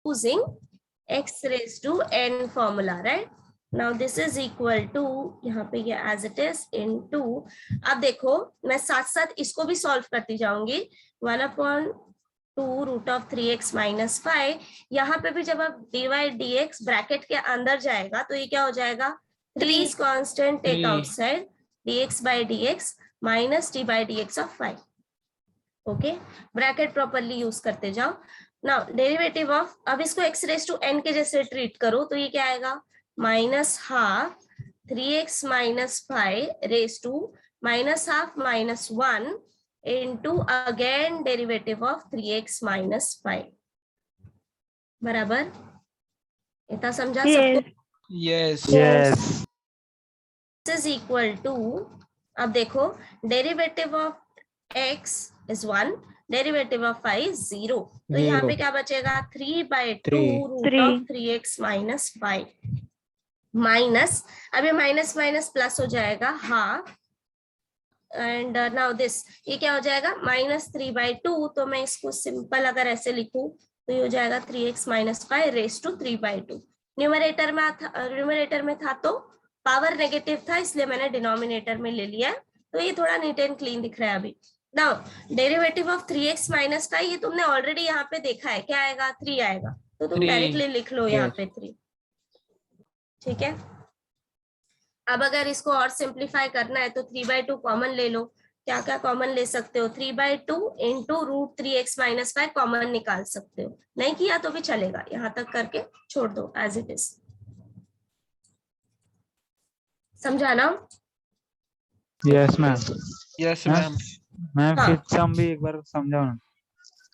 using x raised to n formula, right? Now this is equal to, यहाँ पे ये as it is into, अब देखो मैं साथ साथ इसको भी सॉल्व करती जाऊंगी, 1/2 रूट ऑफ 3x माइनस 5, यहाँ पे भी जब आप dy dx ब्रैकेट के अंदर जाएगा तो ये क्या हो जाएगा, 3 constant take outside, dx by dx minus d by dx of 5. Okay, bracket properly use करते जाओ. नाउ डेरिवेटिव ऑफ, अब इसको x रेज टू n के जैसे ट्रीट करो तो ये क्या आएगा, minus half 3x minus 5 raise to minus half minus 1 into again derivative of 3x minus 5. बराबर, इतना समझा सबको? Yes. This is equal to, अब देखो derivative of x is 1, derivative of 5 is 0, तो यहाँ पे क्या बचेगा, 3/2 root of 3x minus 5 minus, अब ये माइनस माइनस प्लस हो जाएगा हाफ, एंड नाउ दिस, ये क्या हो जाएगा, माइनस 3/2, तो मैं इसको सिंपल अगर ऐसे लिखूं तो ये हो जाएगा 3x minus 5 raise to 3/2. Numerator में था तो पावर नेगेटिव था, इसलिए मैंने डिनोमिनेटर में ले लिया, तो ये थोड़ा नीट एंड क्लीन दिख रहा है अभी. Now derivative of 3x minus 5, ये तुमने ऑलरेडी यहाँ पे देखा है, क्या आएगा, 3 आएगा, तो तुम डायरेक्टली लिख लो यहाँ पे 3. ठीक है, अब अगर इसको और सिंप्लीफाई करना है तो 3/2 कॉमन ले लो. क्या क्या कॉमन ले सकते हो, 3/2 into root 3x minus 5 common निकाल सकते हो, नहीं किया तो भी चलेगा, यहाँ तक करके छोड़ दो एज इट इज. समझा ना? Yes ma'am. Yes ma'am. Ma'am fifth सम भी एक बार समझाओ ना.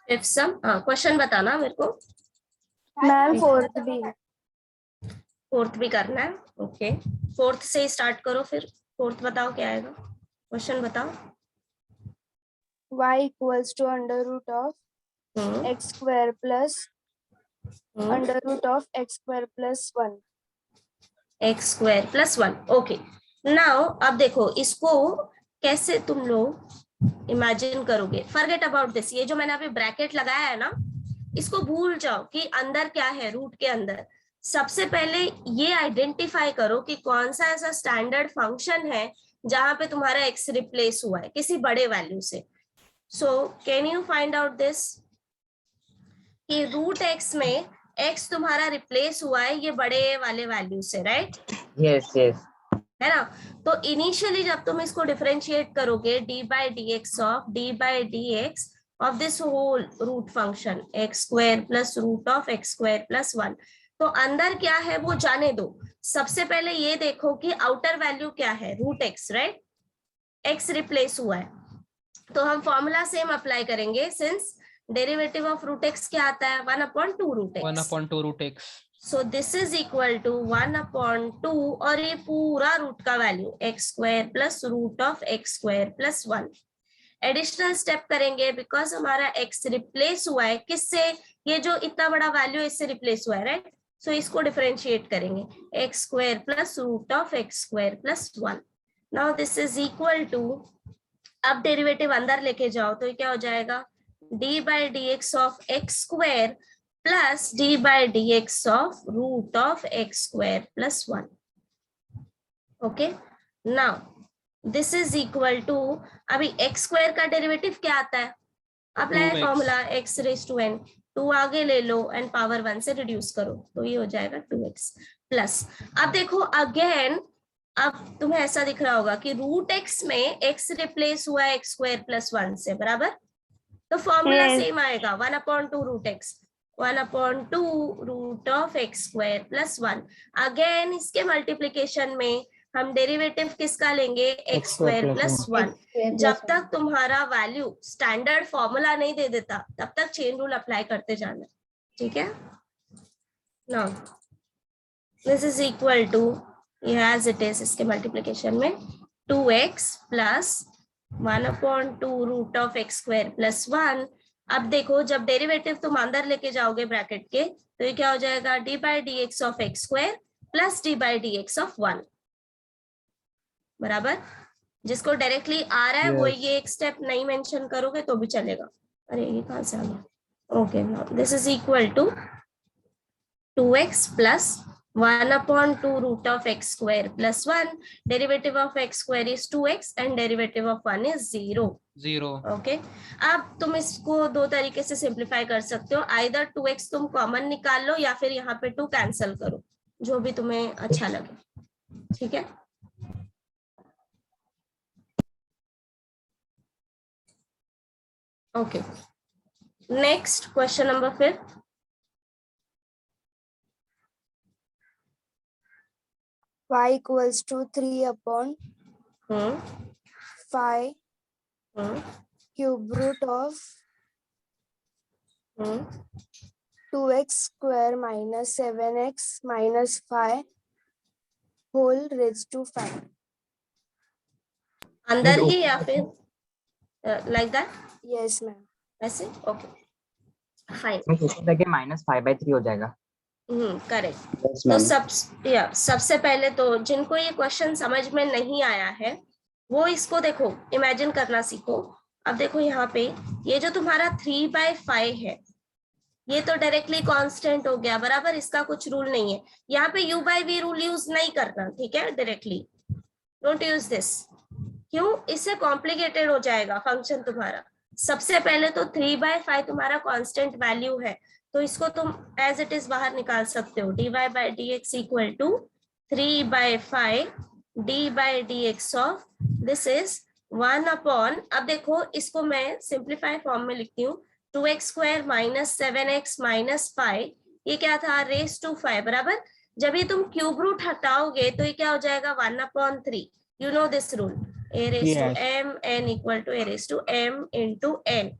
फिफ्थ सम, हाँ क्वेश्चन बताना मेरे को. मैम फोर्थ भी करना है, ओके. फोर्थ से ही स्टार्ट करो, फिर फोर्थ बताओ क्या आएगा, क्वेश्चन बताओ. y equals to under root of x square plus under root of x square plus 1. x square plus 1, okay. Now अब देखो इसको कैसे तुम लोग इमेजिन करोगे. फॉरगेट अबाउट दिस, ये जो मैंने अभी ब्रैकेट लगाया है ना, इसको भूल जाओ कि अंदर क्या है, रूट के अंदर. सबसे पहले ये आइडेंटिफाई करो कि कौन सा ऐसा स्टैंडर्ड फंक्शन है जहां पे तुम्हारा x रिप्लेस हुआ है किसी बड़े वैल्यू से. So can you find out this कि रूट x में x तुम्हारा रिप्लेस हुआ है ये बड़े वाले वैल्यू से, राइट? Yes yes. है ना? तो इनिशियली जब तुम इसको डिफरेंशिएट करोगे, d by dx of d by dx of this whole root function x square plus root of x square plus 1, तो अंदर क्या है वो जाने दो. सबसे पहले ये देखो कि आउटर वैल्यू क्या है, root x, right? X replace हुआ है तो हम फॉर्मूला सेम अप्लाई करेंगे, since derivative of root x क्या आता है, 1/2 root x. 1/2 root x. So this is equal to 1/2 और ये पूरा रूट का value x square plus root of x square plus 1. Additional step करेंगे बिकॉज हमारा x रिप्लेस हुआ है किससे, ये जो इतना बड़ा वैल्यू इससे रिप्लेस हुआ है, राइट? सो इसको डिफरेंशिएट करेंगे, x square plus root of x square plus 1. Now this is equal to, अब डेरिवेटिव अंदर लेके जाओ तो ये क्या हो जाएगा, d by dx of x square plus d by dx of root of x square plus 1. Okay, now this is equal to, अभी x स्क्वायर का डेरिवेटिव क्या आता है, apply formula x raise to n, 2 आगे ले लो and power 1 से reduce करो तो ये हो जाएगा 2x प्लस. अब देखो अगेन, अब तुम्हें ऐसा दिख रहा होगा कि रूट x में x रिप्लेस हुआ है x स्क्वायर प्लस 1 से, बराबर? तो फॉर्मूला सेम आएगा, 1/2 root x, 1/2 root of x square plus 1. Again इसके मल्टीप्लीकेशन में हम डेरिवेटिव किसका लेंगे, x स्क्वायर प्लस 1. जब तक तुम्हारा वैल्यू स्टैंडर्ड फॉर्मूला नहीं दे देता तब तक चेन रूल अप्लाई करते जाना, ठीक है? Now this is equal to, as it is इसके मल्टीप्लीकेशन में 2x plus 1/2 root of x square plus 1. अब देखो जब डेरिवेटिव तुम अंदर लेके जाओगे ब्रैकेट के तो ये क्या हो जाएगा, d by dx of x square plus d by dx of 1, बराबर? जिसको डायरेक्टली आ रहा है वो ये एक स्टेप नहीं मेंशन करोगे तो भी चलेगा. अरे ये कहां से आ गया, okay. Now this is equal to 2x plus 1/2 root of x square plus 1. Derivative of x square is 2x and derivative of 1 is 0. 0. Okay अब तुम इसको दो तरीके से सिंप्लीफाई कर सकते हो, आइदर 2x तुम कॉमन निकाल लो या फिर यहाँ पे 2 कैंसिल करो, जो भी तुम्हें अच्छा लगे, ठीक है। Okay next question number 5. y equals to 3/5 cube root of 2x square minus 7x minus 5 whole raised to 5. अंदर ही या फिर लाइक दैट? Yes, ma'am. ऐसे ओके फाइन। -5/3 हो जाएगा। करेक्ट। तो सबसे पहले तो जिनको ये क्वेश्चन समझ में नहीं आया है वो इसको देखो, इमेजिन करना सीखो। अब देखो यहाँ पे ये जो तुम्हारा 3/5 है ये तो डायरेक्टली कांस्टेंट हो गया, बराबर, इसका कुछ रूल नहीं है। यहाँ पे u/v रूल यूज नहीं करना, ठीक है, डायरेक्टली डोंट यूज दिस। क्यों? इससे कॉम्प्लिकेटेड हो जाएगा फंक्शन तुम्हारा। सबसे पहले तो 3/5 तुम्हारा कांस्टेंट वैल्यू है, तो इसको तुम एज इट इज बाहर निकाल सकते हो। dy/dx equal to 3/5 d/dx of this is 1/, अब देखो इसको मैं सिंप्लीफाई फॉर्म में लिखती हूँ, 2x square minus 7x minus 5, ये क्या था, रेस टू 5, बराबर। जब ये तुम क्यूब रूट हटाओगे तो ये क्या हो जाएगा, 1/3। You know this rule, a raised to m n equal to a raised to m into n।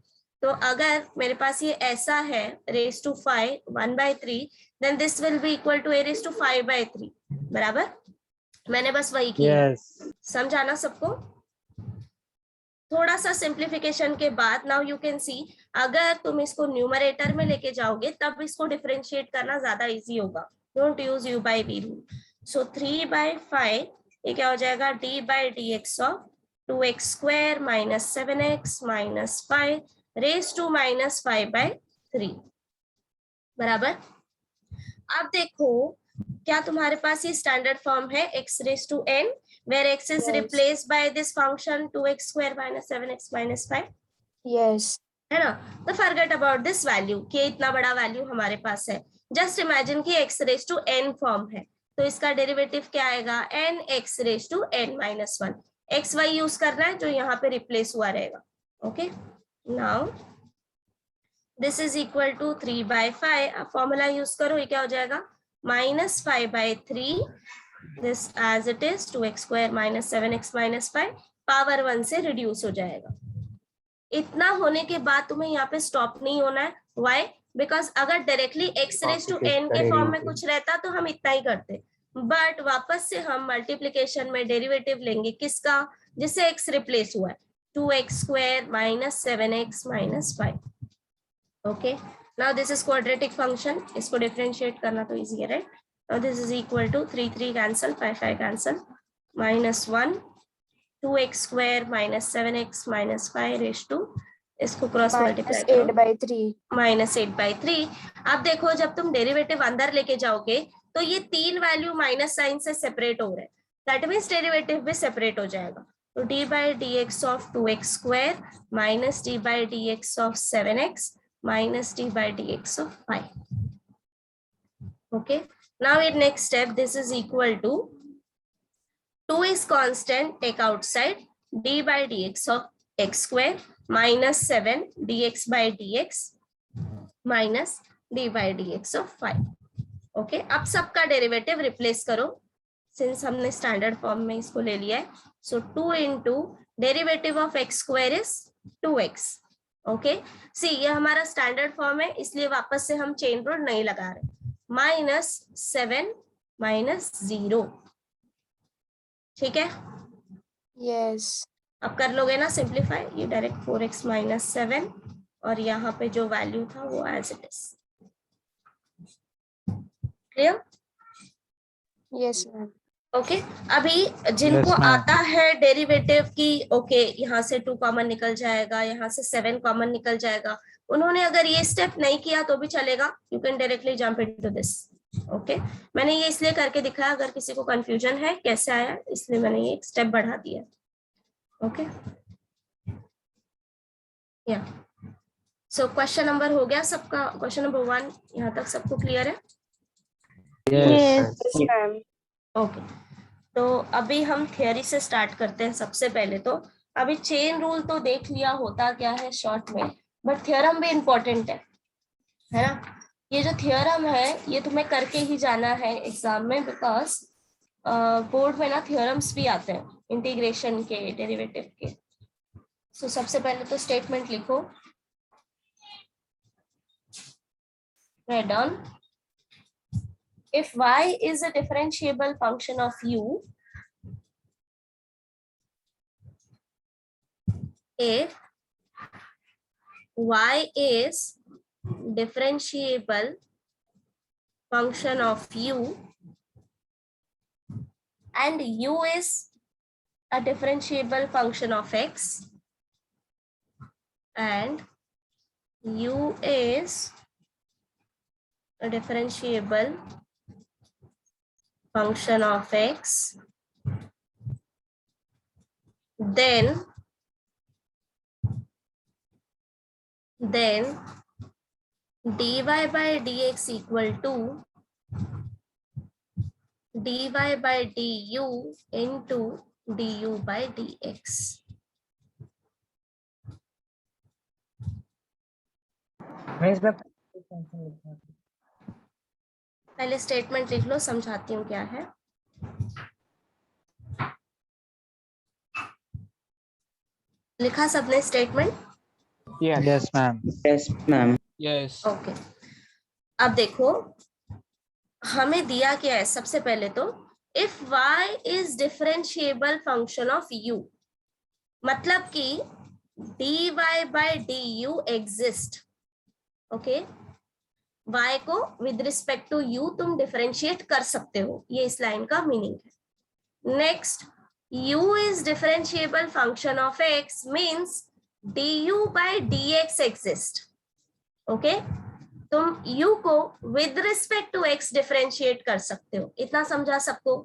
तो अगर मेरे पास ये ऐसा है raised to 5 1/3, then this will be equal to a raised to 5/3, बराबर। मैंने बस वही किया। समझाना सबको? थोड़ा सा सिंप्लीफिकेशन के बाद नाउ यू कैन सी, अगर तुम इसको न्यूमरेटर में लेके जाओगे तब इसको डिफरेंशिएट करना ज्यादा इजी होगा। Don't use u/v rule. सो 3/5 ये क्या हो जाएगा, d/dx of 2x square minus 7x minus 5 raise to minus 5/3, बराबर। अब देखो क्या तुम्हारे पास ये स्टैंडर्ड फॉर्म है x raise to n, where x is replaced by this function 2x square minus 7x minus 5, Yes. है ना। तो forget about this value कि इतना बड़ा वैल्यू हमारे पास है। जस्ट इमेजिन कि x raise to n form है, तो इसका डेरिवेटिव क्या आएगा, n x raise to n minus 1। X y use करना है जो यहाँ पे रिप्लेस हुआ रहेगा। Okay now this is equal to 3/5, अब फॉर्मूला यूज करो, ये क्या हो जाएगा, minus 5/3 this as it is 2x square minus 7x minus 5 power 1 से रिड्यूस हो जाएगा। इतना होने के बाद तुम्हें यहाँ पे स्टॉप नहीं होना है। व्हाई? बिकॉज अगर directly x raise to n के फॉर्म में कुछ रहता तो हम इतना ही करते, बट वापस से हम मल्टीप्लीकेशन में डेरिवेटिव लेंगे किसका, जिससे x रिप्लेस हुआ है, 2x square minus 7x minus 5। Okay now this is quadratic function, इसको डिफरेंशिएट करना तो इजी है, right. Now this is equal to 3 cancel, 5 cancel, minus 1 2x square minus 7x minus 5 raise to, इसको cross multiply करो, 8/3 minus 8/3। अब देखो जब तुम डेरिवेटिव अंदर लेके जाओगे तो ये तीन वैल्यू माइनस साइन से सेपरेट हो रहे हैं, दैट मीन्स डेरिवेटिव भी सेपरेट हो जाएगा। तो d/dx of 2x square minus d/dx of 7x minus d/dx of 5। Okay now in next step this is equal to 2 is constant, take outside, d/dx of x square minus 7 dx by dx minus d/dx of 5। Okay अब सबका derivative replace करो, since हमने standard form में इसको ले लिया है। So 2 into derivative of x square is 2x। Okay see ये हमारा स्टैंडर्ड फॉर्म है, इसलिए वापस से हम चेन रूल नहीं लगा रहे, माइनस 7 माइनस 0, ठीक है। Yes. अब कर लोगे ना सिंप्लीफाई, ये डायरेक्ट 4x माइनस 7 और यहाँ पे जो वैल्यू था वो as it is. Clear? Yes, ma'am. Okay अभी जिनको Yes, ma'am. आता है डेरिवेटिव की, ओके यहाँ से 2 कॉमन निकल जाएगा, यहाँ से 7 कॉमन निकल जाएगा, उन्होंने अगर ये स्टेप नहीं किया तो भी चलेगा, you can directly jump into this. Okay मैंने ये इसलिए करके दिखाया, अगर किसी को कंफ्यूजन है कैसे आया, इसलिए मैंने ये एक स्टेप बढ़ा दिया। ओके या सो क्वेश्चन नंबर हो गया सबका, क्वेश्चन नंबर 1 यहाँ तक सबको क्लियर है? Yes. Yes, ma'am. ओके तो अभी हम थियरी से स्टार्ट करते हैं। सबसे पहले तो अभी चेन रूल तो देख लिया होता क्या है शॉर्ट में, बट थियरम भी इम्पोर्टेंट है ना। ये जो थियरम है ये तुम्हें करके ही जाना है एग्जाम में, बिकॉज बोर्ड में ना थियरम्स भी आते हैं इंटीग्रेशन के, डेरिवेटिव के। सो सबसे पहले तो स्टेटमेंट लिखो, write down if y is a differentiable function of u, if y is differentiable function of u and u is a differentiable function of x and u is a differentiable function of x, then dy by dx equal to dy by du into du by dx। मैं इसमें function लिखता हूँ। पहले statement लिख लो, समझाती हूँ क्या है। लिखा सबने statement? Yes, ma'am. Yes, ma'am. Yes. Okay अब देखो हमें दिया क्या है। सबसे पहले तो if y is differentiable function of u, मतलब कि dy by du exist. Okay y को विद रिस्पेक्ट टू u तुम डिफरेंशिएट कर सकते हो, ये इस लाइन का मीनिंग है। Next u is differentiable function of x means du by dx exist. Okay तुम u को with respect to x differentiate कर सकते हो, इतना समझा सबको?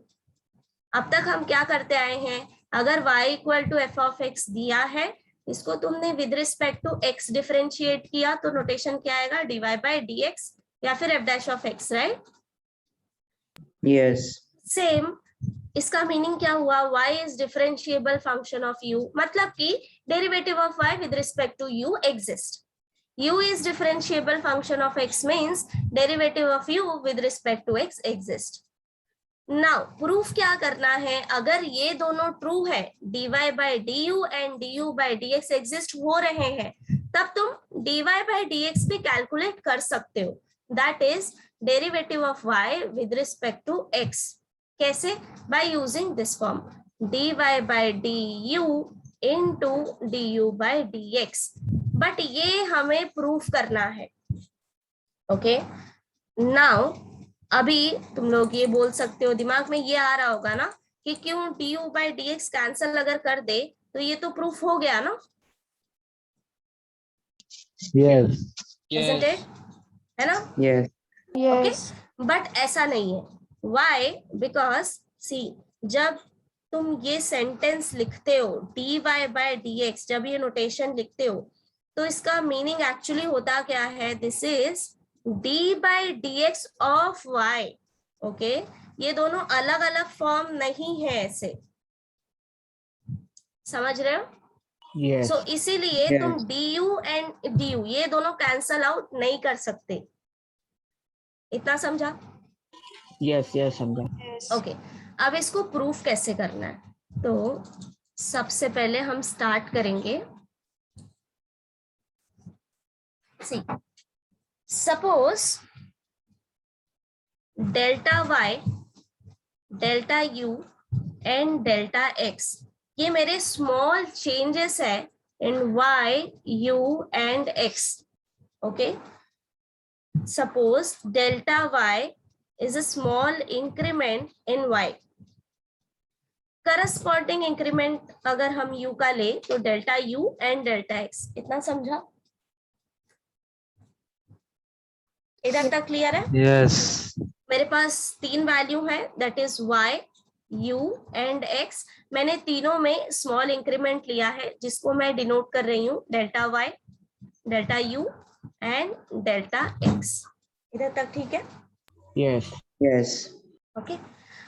अब तक हम क्या करते आए हैं, अगर y equal to f of x दिया है, इसको तुमने with respect to x differentiate किया तो नोटेशन क्या आएगा, dy बाय dx या फिर f dash of x, right? Yes. Same इसका मीनिंग क्या हुआ, y is differentiable function of u, मतलब कि derivative of y with respect to u exist. u is differentiable function of x means derivative of u with respect to x exist। now proof क्या करना है, अगर ये दोनों true है, dy by du and du by dx exist हो रहे हैं, तब तुम dy by dx भी कैलकुलेट कर सकते हो, that is derivative of y with respect to x। कैसे? by using this form dy by du into du by dx, but ये हमें प्रूफ करना है। ओके नाउ अभी तुम लोग ये बोल सकते हो, दिमाग में ये आ रहा होगा ना कि क्यों du by dx कैंसल अगर कर दे तो ये तो प्रूफ हो गया ना, Yes. isn't it? है ना? Yes. Yes. बट ऐसा नहीं है। Why? Because see जब तुम ये सेंटेंस लिखते हो dy by dx, जब ये नोटेशन लिखते हो तो इसका मीनिंग एक्चुअली होता क्या है, this is d by dx of y। Okay ये दोनों अलग अलग फॉर्म नहीं है, ऐसे समझ रहे हो? Yes. सो इसीलिए Yes. तुम du एंड du ये दोनों कैंसल आउट नहीं कर सकते, इतना समझा? Yes. Yes, समझा। Yes. ओके अब इसको प्रूफ कैसे करना है, तो सबसे पहले हम स्टार्ट करेंगे। See, suppose delta y, delta u and delta x ये मेरे स्मॉल चेंजेस है इन y, u and x। Okay suppose delta y is a small increment in y, corresponding increment अगर हम u का ले तो delta u and delta x, इतना समझा? इधर तक क्लियर है? Yes. मेरे पास 3 वैल्यू है, that is y, u and x। मैंने तीनों में स्मॉल इंक्रीमेंट लिया है जिसको मैं डिनोट कर रही हूँ delta y, delta u and delta x। इधर तक ठीक है? Yes. Yes. ओके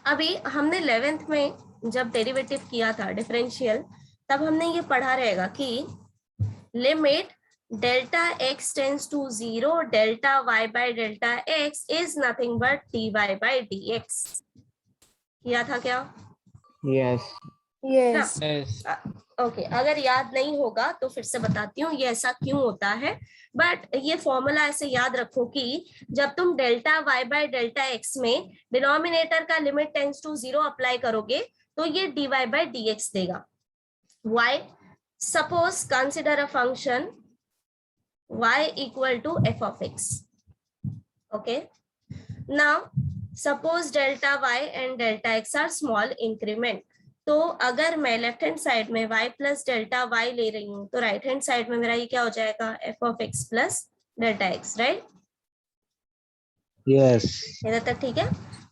अभी हमने 11th में जब डेरिवेटिव किया था डिफरेंशियल, तब हमने ये पढ़ा रहेगा कि limit delta x tends to 0 delta y by delta x is nothing but dy by dx। किया था क्या? Yes. Yes. Yes. ओके अगर याद नहीं होगा तो फिर से बताती हूँ ये ऐसा क्यों होता है। बट ये फॉर्मूला ऐसे याद रखो कि जब तुम delta y by delta x में डिनोमिनेटर का लिमिट टेंड्स टू 0 अप्लाई करोगे तो ये dy बाय dx देगा। y, suppose consider a function y equal to f of x। Okay now suppose delta y and delta x are small increment, तो अगर मैं left hand side में y plus delta y ले रही हूँ तो right hand side में मेरा ये क्या हो जाएगा, f of x plus delta x, right? Yes. इधर तक ठीक है?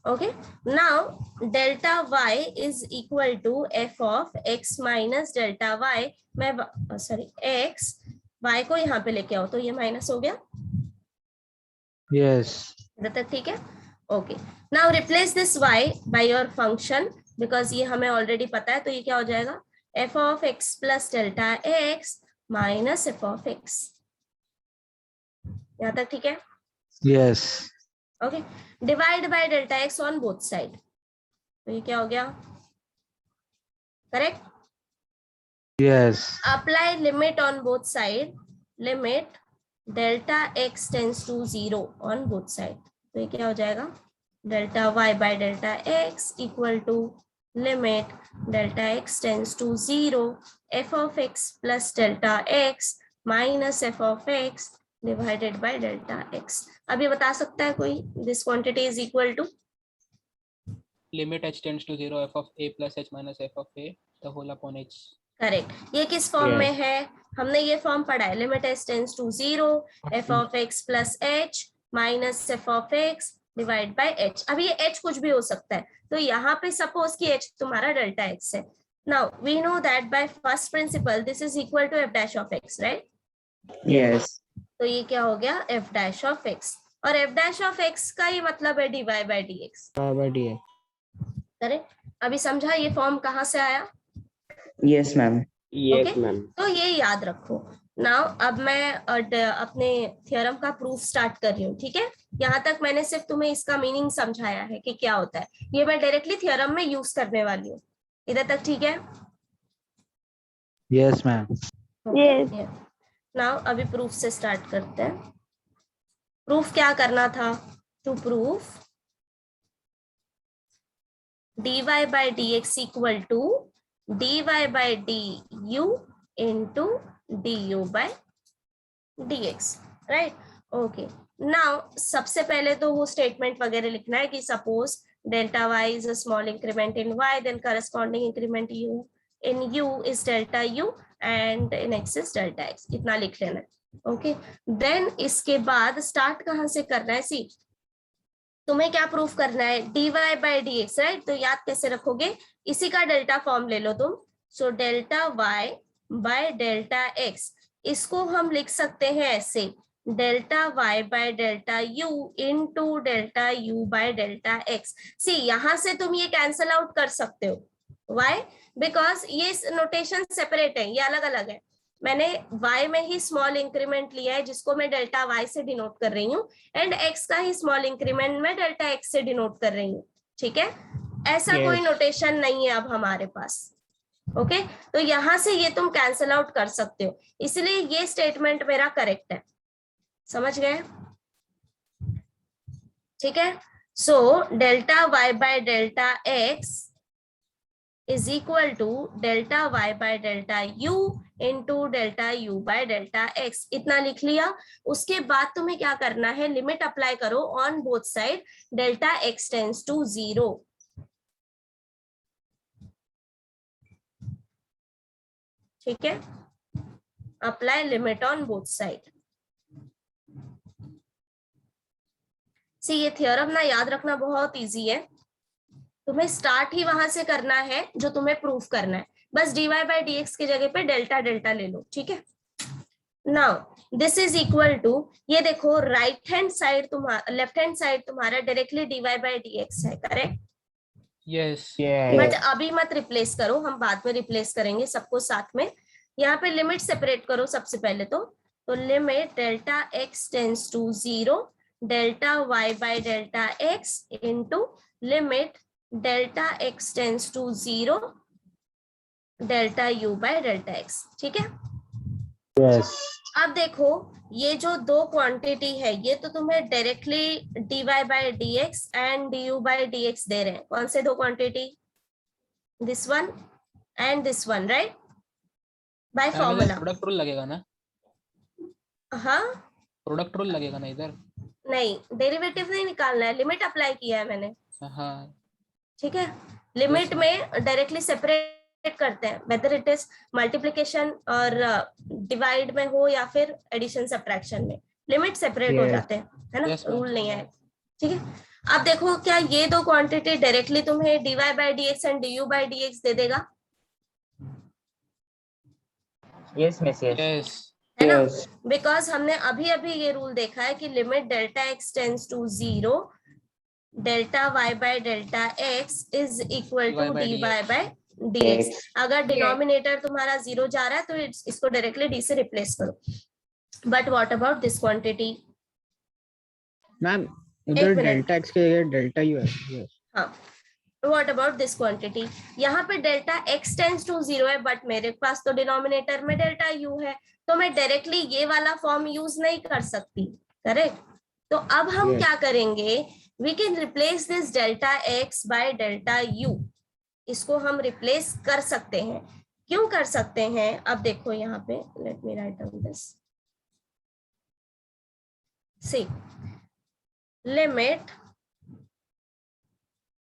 Okay now delta y is equal to f of x minus delta y। मैं सॉरी x, y को यहाँ पे लेके आओ तो ये माइनस हो गया। Yes. इधर तक ठीक है? Okay now replace this y by your function, because ये हमें ऑलरेडी पता है, तो ये क्या हो जाएगा, f of x plus delta x minus f of x। यहाँ तक ठीक है? Yes. Okay divide by delta x on both side, तो ये क्या हो गया, correct? Yes. Apply limit on both side, limit delta x tends to 0 on both side, तो ये क्या हो जाएगा, delta y by delta x equal to limit delta x tends to 0 f of x plus delta x minus f of x divided by delta x। अब ये बता सकता है कोई, this quantity is equal to Limit h tends to 0 f of a plus h minus f of a the whole upon h. Correct. ये किस form Yes. में है, हमने ये फॉर्म पढ़ा है, limit h tends to 0 f of x plus h minus f of x divide by h। अब ये h कुछ भी हो सकता है, तो यहाँ पे सपोज कि h तुम्हारा डेल्टा x है। Now we know that by first principle this is equal to f dash of x, right? Yes. तो ये क्या हो गया, f डैश ऑफ x, और f डैश ऑफ x का ही मतलब है dy by dx, By dx. Correct? अभी समझा ये फॉर्म कहाँ से आया? Yes, ma'am. Yes, ma'am. तो ये याद रखो। नाउ अब मैं अपने थ्योरम का प्रूफ स्टार्ट कर रही हूँ, ठीक है? यहाँ तक मैंने सिर्फ तुम्हें इसका मीनिंग समझाया है कि क्या होता है, ये मैं डायरेक्टली थ्योरम में यूज करने वाली हूँ। इधर तक ठीक है? Yes, ma'am. Yes. नाउ अभी प्रूफ से स्टार्ट करते हैं। प्रूफ क्या करना था? To proof dy by dx equal to dy by du into du by dx, right? Okay now सबसे पहले तो वो स्टेटमेंट वगैरह लिखना है कि suppose delta y is a small increment in y, then corresponding increment u in u is delta u and in x is delta x, इतना लिख लेना है। ओके देन इसके बाद स्टार्ट कहाँ से करना है, सी तुम्हें क्या प्रूफ करना है, dy बाय dx, राइट? तो याद कैसे रखोगे, इसी का डेल्टा फॉर्म ले लो तुम। So delta y by delta x, इसको हम लिख सकते हैं ऐसे, delta y by delta u into delta u by delta x। सी यहाँ से तुम ये कैंसल आउट कर सकते हो, वाई? बिकॉज ये नोटेशन सेपरेट है, ये अलग अलग है। मैंने y में ही स्मॉल इंक्रीमेंट लिया है जिसको मैं डेल्टा y से डिनोट कर रही हूँ, एंड x का ही स्मॉल इंक्रीमेंट में डेल्टा x से डिनोट कर रही हूँ, ठीक है? ऐसा Yes. कोई नोटेशन नहीं है अब हमारे पास। ओके तो यहां से ये तुम कैंसल आउट कर सकते हो, इसलिए ये स्टेटमेंट मेरा करेक्ट है, समझ गए? ठीक है? So delta y by delta x is equal to delta y by delta u into delta u by delta x, इतना लिख लिया। उसके बाद तुम्हें क्या करना है, लिमिट अप्लाई करो on both side, delta x tends to 0। ठीक है? Apply limit on both side. See ये थ्योरम ना याद रखना बहुत इजी है, तुम्हें स्टार्ट ही वहां से करना है जो तुम्हें प्रूफ करना है, बस dy बाई dx की जगह पे डेल्टा डेल्टा ले लो, ठीक है। Now this is equal to, ये देखो राइट हैंड साइड तुम्हारा, लेफ्ट हैंड साइड तुम्हारा डायरेक्टली dy बाई dx है, करेक्ट। यस बट अभी मत रिप्लेस करो, हम बाद में रिप्लेस करेंगे सबको साथ में। यहाँ पे लिमिट सेपरेट करो सबसे पहले तो limit delta x tends to 0 delta y by delta x into limit delta x tends to 0 delta u by delta x, ठीक है। Yes. अब देखो ये जो दो क्वांटिटी है ये तो तुम्हें directly dy by dx and du by dx दे रहे हैं। कौन से दो quantity? This one and this one, right, by formula. Product rule लगेगा ना? हाँ प्रोडक्ट रूल लगेगा ना इधर? नहीं, डेरिवेटिव नहीं निकालना है, लिमिट अप्लाई किया है मैंने, हाँ ठीक है। लिमिट में डायरेक्टली सेपरेट करते हैं, वेदर इट इज मल्टीप्लिकेशन और डिवाइड में हो या फिर एडिशन सब्ट्रैक्शन में, लिमिट सेपरेट हो Yes. जाते हैं, है ना, Yes, ma'am. रूल नहीं है, ठीक है। अब देखो क्या ये दो क्वांटिटी डायरेक्टली तुम्हें dy by dx and du by dx दे देगा? Yes, miss. Yes. यस है ना, Yes. बिकॉज हमने अभी अभी ये रूल देखा है कि limit delta x tends to 0 delta y by delta x is equal to dy by dx। अगर डिनोमिनेटर तुम्हारा 0 जा रहा है तो इसको डायरेक्टली d से रिप्लेस करो। But what about this quantity? Ma'am एक उधर मिनट। डेल्टा एक्स की जगह डेल्टा यू है। Yes. हाँ, व्हाट अबाउट दिस क्वांटिटी? यहाँ पे डेल्टा x टेंस टू 0 है बट मेरे पास तो डिनोमिनेटर में डेल्टा u है, तो मैं डायरेक्टली ये वाला फॉर्म यूज नहीं कर सकती, करेक्ट। तो अब हम Yes. क्या करेंगे, we can replace this delta x by delta u, इसको हम रिप्लेस कर सकते हैं। क्यों कर सकते हैं? अब देखो यहाँ पे, let me write down this, see limit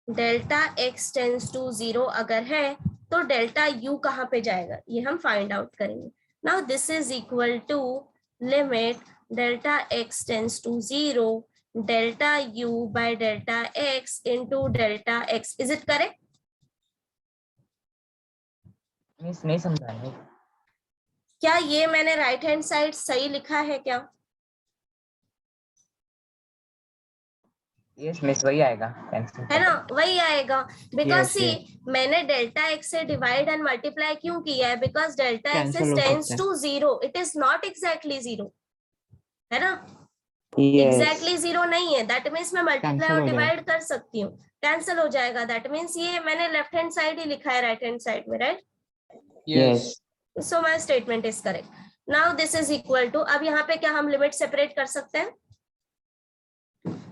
delta x tends to 0 अगर है तो डेल्टा u कहाँ पे जाएगा, ये हम फाइंड आउट करेंगे। Now this is equal to limit delta x tends to 0 delta u by delta x into delta x, is it correct? Miss नहीं समझा नहीं। क्या ये मैंने राइट हैंड साइड सही लिखा है क्या? Yes, miss वही आएगा। है ना, वही आएगा, बिकॉज Yes, सी मैंने डेल्टा x से डिवाइड एंड मल्टीप्लाई क्यों किया है, बिकॉज डेल्टा x Cancel हो टेंस सकता है। To 0, it is not exactly 0, है ना, Yes. एग्जैक्टली 0 नहीं है, दैट मीन्स मैं मल्टीप्लाई Cancel और हो डिवाइड कर सकती हूँ, कैंसिल हो जाएगा, दैट मीन्स ये मैंने लेफ्ट हैंड साइड ही लिखा है राइट हैंड साइड में, right. Yes. So my statement is correct. Now this is equal to, अब यहाँ पे क्या हम लिमिट सेपरेट कर सकते हैं?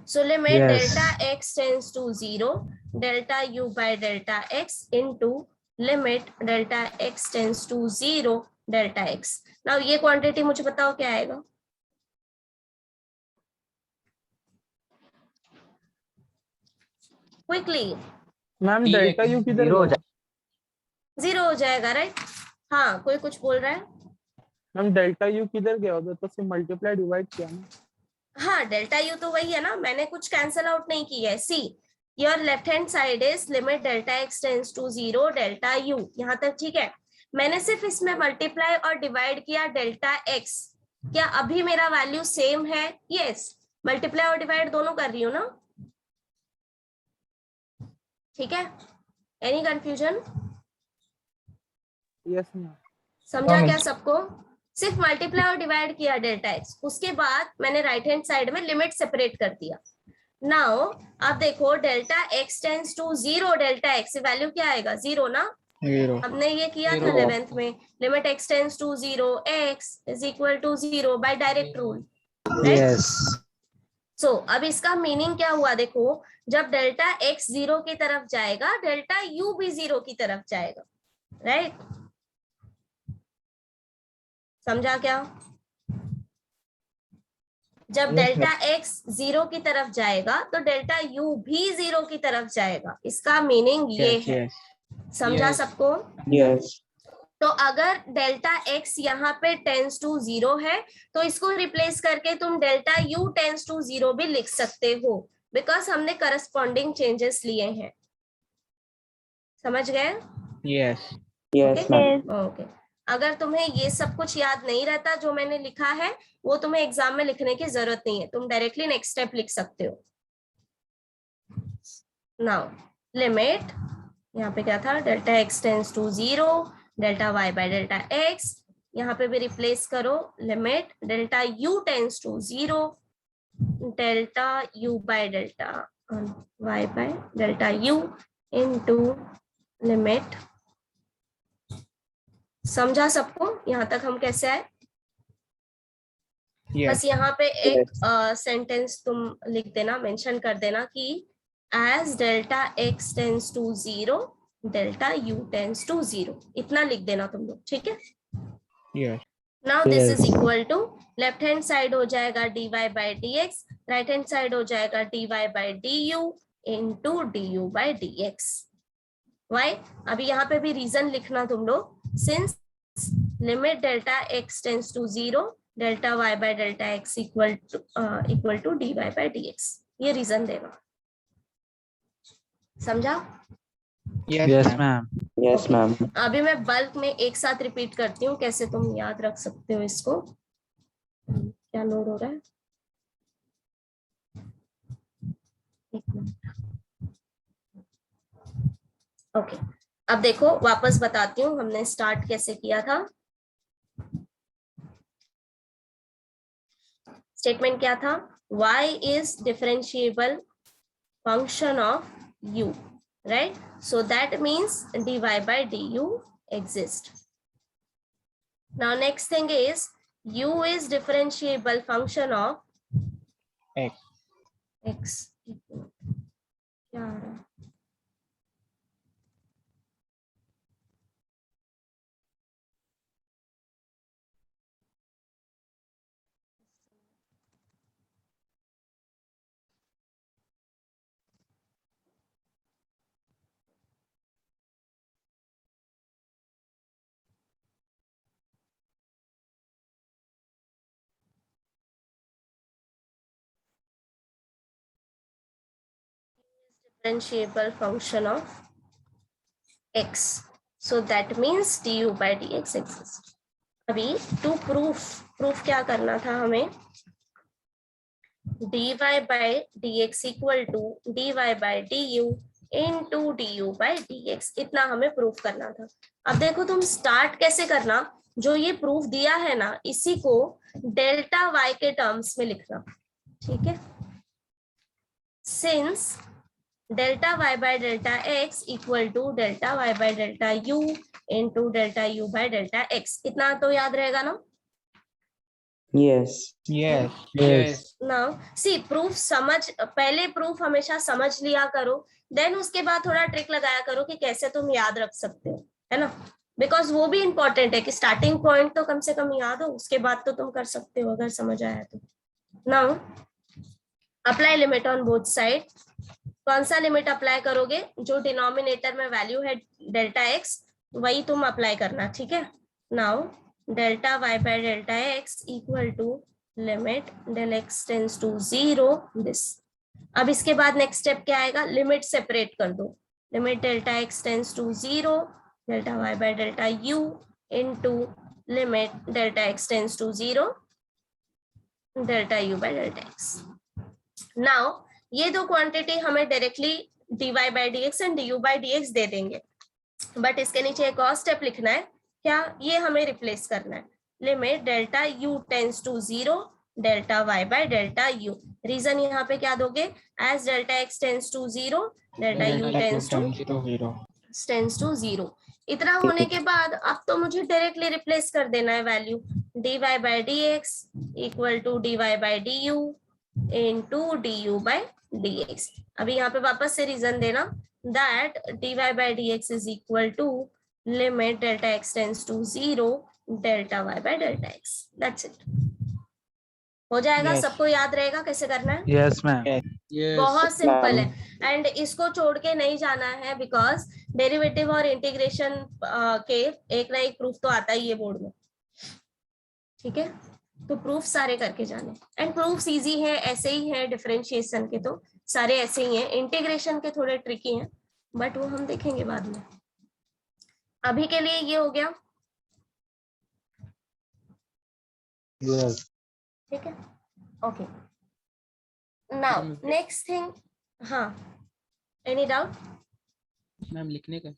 So limit Yes. Delta x tends to 0 delta u by delta x into limit delta x tends to 0 delta x। Now ये quantity मुझे बताओ क्या आएगा? क्विकली। मैम ठीक है, डेल्टा यू किधर Zero हो गया? 0 हो जाएगा, राइट। हाँ, कोई कुछ बोल रहा है? मैम डेल्टा यू किधर गया? उधर तो सिर्फ मल्टीप्लाई डिवाइड किया ना। हाँ, डेल्टा यू तो वही है ना, मैंने कुछ कैंसिल आउट नहीं किया है। See your left hand side is limit delta x tends to 0 delta u, यहाँ तक ठीक है। मैंने सिर्फ इसमें मल्टीप्लाई और डिवाइड किया डेल्टा एक्स, क्या अभी मेरा वैल्यू सेम है? यस, मल्टीप्लाई और डिवाइड दोनों कर रही हूँ ना, ठीक है। Any confusion? Yes ma'am. समझा क्या सबको? सिर्फ मल्टीप्लाई और डिवाइड किया डेल्टा एक्स, उसके बाद मैंने राइट हैंड साइड में लिमिट सेपरेट कर दिया। नाउ अब देखो delta x tends to 0 delta x, value क्या आएगा? 0 ना, 0। हमने ये किया था 0. 11th में, limit x tends to 0 x is equal to 0 by direct rule, right. Yes. So अब इसका मीनिंग क्या हुआ? देखो जब डेल्टा एक्स 0 की तरफ जाएगा डेल्टा यू भी 0 की तरफ जाएगा, राइट। समझा क्या? जब Yes, डेल्टा एक्स 0 की तरफ जाएगा तो डेल्टा यू भी 0 की तरफ जाएगा, इसका मीनिंग ये यस है। यस। समझा Yes. सबको? Yes. तो अगर डेल्टा x यहाँ पे टेंस टू 0 है तो इसको रिप्लेस करके तुम डेल्टा u टेंस टू 0 भी लिख सकते हो, बिकॉज हमने करस्पॉन्डिंग चेंजेस लिए हैं। समझ गए? Yes. Yes, ma'am. ओके। अगर तुम्हें ये सब कुछ याद नहीं रहता जो मैंने लिखा है, वो तुम्हें एग्जाम में लिखने की जरूरत नहीं है, तुम डायरेक्टली नेक्स्ट स्टेप लिख सकते हो। नाउ लिमिट, यहाँ पे क्या था, delta x tends to 0, delta y by delta x, यहाँ पे भी रिप्लेस करो, limit delta u tends to 0, delta u by delta y by delta u into limit. समझा सबको यहाँ तक हम कैसे आए? Yes. बस यहाँ पे एक सेंटेंस तुम लिख देना, मेंशन कर देना कि as delta x tends to 0, delta u tends to 0, इतना लिख देना तुम लोग, ठीक है? Yes. Now this is equal to, left hand side हो जाएगा dy by dx, right hand side हो जाएगा dy by du into du by dx। Why? अभी यहाँ पे भी रीजन लिखना तुम लोग, since limit delta x tends to 0, delta y by delta x equal to dy by dx, ये रीजन देना। समझा? Yes, ma'am. Ma'am. Yes, ma'am. अभी मैं बल्क में एक साथ रिपीट करती हूँ, कैसे तुम याद रख सकते हो इसको। क्या लोड हो रहा है? एक मिनट। ओके, अब देखो वापस बताती हूँ हमने स्टार्ट कैसे किया था। स्टेटमेंट क्या था? y is differentiable function of u, right? So that means dy by du exist. Now next thing is u is differentiable function of X. x. क्या आ रहा है? Differentiable function of x, so that means du by dx exists. अभी to proof क्या करना था हमें? dy by dx equal to dy by du into du by dx, इतना हमें प्रूफ करना था। अब देखो तुम स्टार्ट कैसे करना, जो ये प्रूफ दिया है ना, इसी को डेल्टा y के टर्म्स में लिखना, ठीक है? Since delta y by delta x equal to delta y by delta u into delta u by delta x, इतना तो याद रहेगा ना? Yes. Yes. Yes. Now see proof समझ, पहले प्रूफ हमेशा समझ लिया करो, देन उसके बाद थोड़ा ट्रिक लगाया करो कि कैसे तुम याद रख सकते हो, है ना? बिकॉज वो भी इंपॉर्टेंट है कि स्टार्टिंग पॉइंट तो कम से कम याद हो, उसके बाद तो तुम कर सकते हो अगर समझ आया तो। Now apply limit on both side. कौन सा लिमिट अप्लाई करोगे? जो डिनोमिनेटर में वैल्यू है डेल्टा x, वही तुम अप्लाई करना, ठीक है? Now delta y by delta x equal to limit del x tends to 0 this. अब इसके बाद नेक्स्ट स्टेप क्या आएगा? लिमिट सेपरेट कर दो, limit delta x tends to 0, delta y by delta u into limit delta x tends to 0, delta u by delta x। Now ये दो quantity हमें directly dy by dx and du by dx दे देंगे, but इसके नीचे एक और step लिखना है। क्या? ये हमें रिप्लेस करना है, limit delta u tends to 0, delta y by delta u। Reason यहाँ पे क्या दोगे? As delta x tends to 0, delta u tends to 0। इतना होने के बाद अब तो मुझे डायरेक्टली रिप्लेस कर देना है value, dy by dx equal to dy by du into du by dx। अभी यहाँ पे वापस से रीजन देना that dy by dx is equal to limit delta x tends to 0, delta y by delta x। That's it। हो जाएगा? Yes. सबको याद रहेगा कैसे करना है? Yes ma'am. Yes. बहुत सिंपल है, एंड इसको छोड़ के नहीं जाना है, बिकॉज डेरिवेटिव और इंटीग्रेशन के एक ना एक प्रूफ तो आता ही है बोर्ड में, ठीक है। तो प्रूफ सारे करके जाने, एंड प्रूफ्स इजी है, ऐसे ही है, डिफरेंशिएशन के तो सारे ऐसे ही हैं, इंटीग्रेशन के थोड़े ट्रिकी हैं, बट वो हम देखेंगे बाद में। अभी के लिए ये हो गया, ठीक है, ओके। नाउ नेक्स्ट थिंग, हाँ, एनी डाउट? मैम लिखने का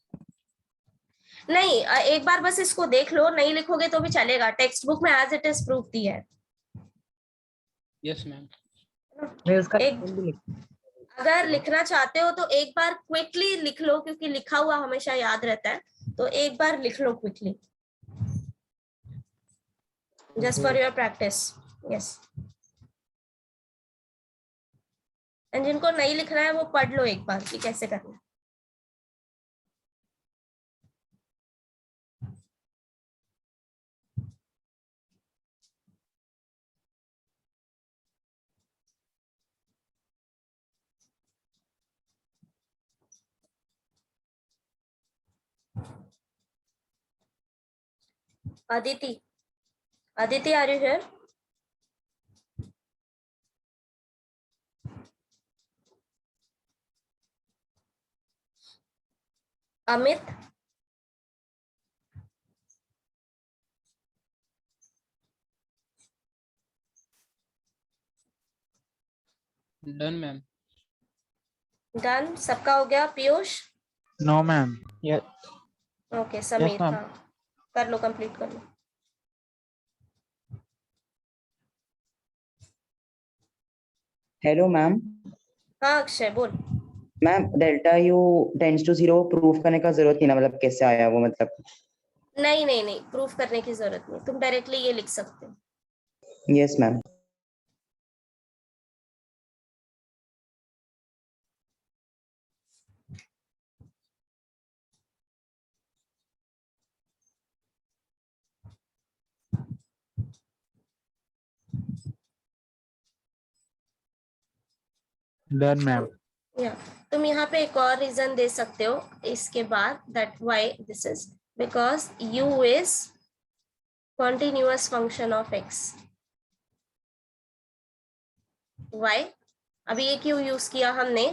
नहीं, एक बार बस इसको देख लो, नहीं लिखोगे तो भी चलेगा, टेक्स्ट बुक में एज इट इज प्रूफ दिया है। Yes ma'am. एक अगर लिखना चाहते हो तो एक बार क्विकली लिख लो, क्योंकि लिखा हुआ हमेशा याद रहता है, तो एक बार लिख लो quickly, just for your practice. Yes, and जिनको नहीं लिखना है वो पढ़ लो एक बार कि कैसे करना है। Aditi, Aditi, are you here? Amit, done ma'am. Done, सबका हो गया? Piyush? No ma'am. Okay, Sameer, ma'am. हाँ, कर लो, कंप्लीट कर लो। Hello ma'am. हाँ अक्षय, बोल। Ma'am delta u tends to 0 proof करने का जरूरत नहीं ना, मतलब कैसे आया वो, मतलब? नहीं नहीं नहीं, प्रूफ करने की जरूरत नहीं, तुम डायरेक्टली ये लिख सकते हो। Yes ma'am. Done ma'am. या तुम यहाँ पे एक और रीजन दे सकते हो इसके बाद, that why this is because u is continuous function of x. why? अभी ये क्यों यूज किया हमने?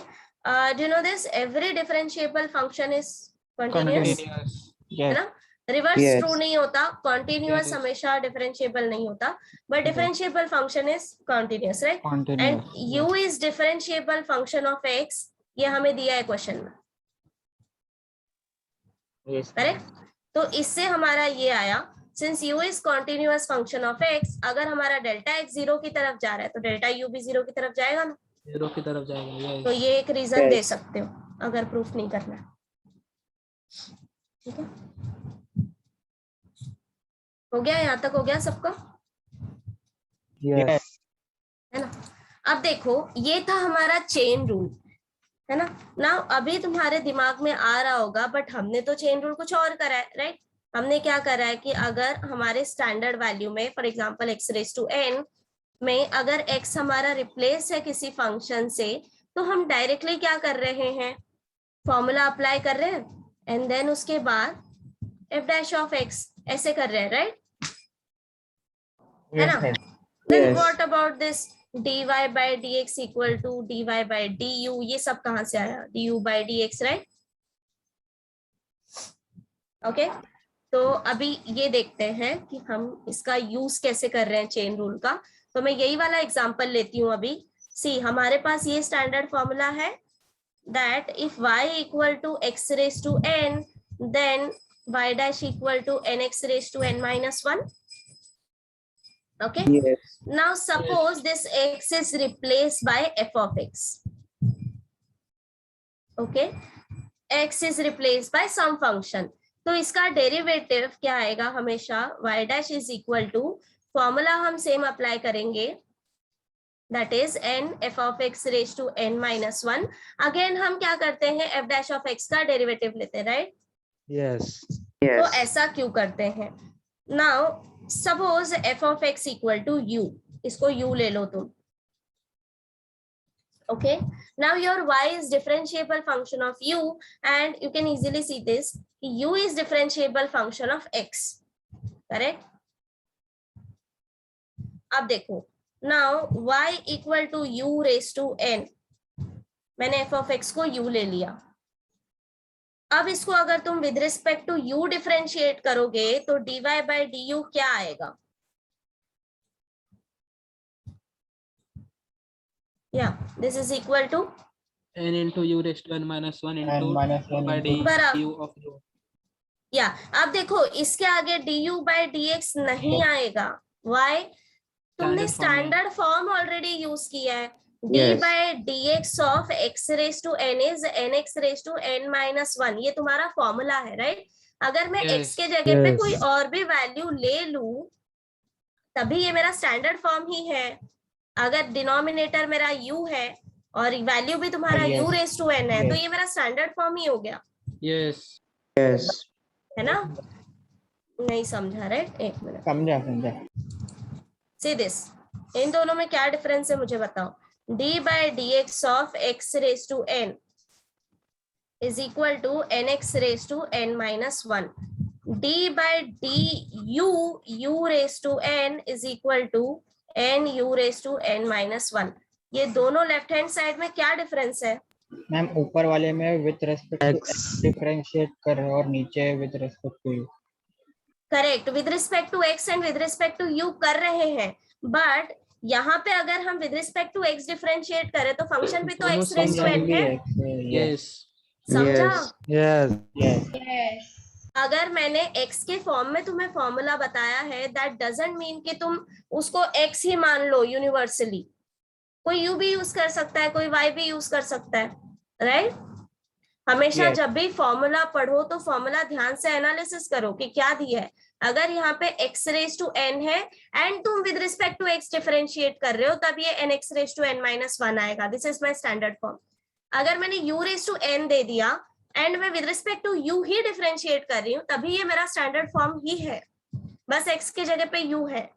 Do you know this? Every differentiable function is continuous, है ना? Reverse Yes. ट्रू नहीं होता, कॉन्टिन्यूअस Yes. हमेशा डिफरेंशिएबल नहीं होता, but differentiable function is continuous, right? And u is differentiable function of x, ये हमें दिया है क्वेश्चन में, करेक्ट? तो इससे हमारा ये आया, since u is continuous function of x, अगर हमारा डेल्टा x 0 की तरफ जा रहा है तो डेल्टा u भी 0 की तरफ जाएगा ना, 0 की तरफ जाएगा। yes. तो ये एक रीजन Yes. दे सकते हो अगर प्रूफ नहीं करना है, ठीक है? हो गया, यहाँ तक हो गया सबका, यस। है ना? अब देखो, ये था हमारा चेन रूल, है ना? ना अभी तुम्हारे दिमाग में आ रहा होगा, बट हमने तो चेन रूल कुछ और करा है, राइट? हमने क्या करा है कि अगर हमारे स्टैंडर्ड वैल्यू में, फॉर एग्जांपल x⁻n में अगर x हमारा रिप्लेस है किसी फंक्शन से, तो हम डायरेक्टली क्या कर रहे हैं, फॉर्मूला अप्लाई कर रहे हैं, एंड देन उसके बाद f'(x) ऐसे कर रहे हैं, राइट? है ना? Then Yes. what about this dy by dx equal to dy by du? ये सब कहाँ से आया? du by dx, right? Okay, तो अभी ये देखते हैं कि हम इसका यूज कैसे कर रहे हैं चेन रूल का। तो मैं यही वाला एग्जांपल लेती हूँ अभी। सी, हमारे पास ये स्टैंडर्ड फॉर्मूला है that if y equal to x⁻n, then y dash equal to nx⁻n-1. Okay. Yes. Now suppose this x is replaced by f of x. Okay, x is replaced by some function. तो इसका derivative क्या आएगा? हमेशा y dash is equal to, formula हम same apply करेंगे, that is n f of x⁻n-1. Again हम क्या करते हैं, f dash of x का डेरिवेटिव लेते हैं, राइट? यस। तो Yes. ऐसा क्यों करते हैं? Now suppose f of x equal to u, इसको u ले लो तुम, Okay, now your y is differentiable function of u, and you can easily see this, u is differentiable function of x, correct? अब देखो, now y equal to u raised to n, मैंने f of x को u ले लिया। अब इसको अगर तुम with respect to u differentiate करोगे तो dy by du क्या आएगा? Yeah, this is equal to n into u raised to n minus 1 n into minus 1 by into du of u. या अब देखो इसके आगे du by dx नहीं आएगा। Why? तुमने Standard form है। स्टैंडर्ड फॉर्म ऑलरेडी यूज किया है। d Yes. by dx of x raised to n is nx raised to n minus 1, ये तुम्हारा फॉर्मूला है, राइट? अगर मैं Yes. x के जगह पे Yes. कोई और भी वैल्यू ले लूं तभी ये मेरा स्टैंडर्ड फॉर्म ही है। अगर डिनोमिनेटर मेरा u है और वैल्यू भी तुम्हारा Yes. u raise to n है, तो Yes. ये मेरा स्टैंडर्ड फॉर्म ही हो गया, Yes. Yes. है ना? नहीं समझा, राइट? एक मिनट, समझा समझा सी दिस, इन दोनों में क्या डिफरेंस है मुझे बताओ। d by dx of x raised to n is equal to nx raised to n minus 1. d by du u raised to n is equal to n u raised to n minus 1. ये दोनों left hand side में क्या difference है? Ma'am ऊपर वाले में with respect to X. Differentiate कर रहे हो और नीचे with respect to u. Correct, with respect to x and with respect to u कर रहे हैं, बट यहाँ पे अगर हम with respect to x differentiate करें तो फंक्शन भी तो x रेज टू n है, Yes. समझा? Yes. यस अगर मैंने x के फॉर्म में तुम्हें फॉर्मूला बताया है, दैट डजंट मीन कि तुम उसको x ही मान लो यूनिवर्सली। कोई u भी यूज कर सकता है, कोई y भी यूज कर सकता है, राइट? हमेशा Yes. जब भी फॉर्मूला पढ़ो तो फॉर्मूला ध्यान से एनालिसिस करो कि क्या दिया है। अगर यहाँ पे x रेज टू n है एंड तुम with respect to x differentiate कर रहे हो तब ये nx raise to n minus 1 आएगा। This is my standard form. अगर मैंने u रेज टू n दे दिया एंड मैं विद रिस्पेक्ट टू u ही डिफरेंशिएट कर रही हूँ तभी ये मेरा स्टैंडर्ड फॉर्म ही है, बस x के जगह पे u है।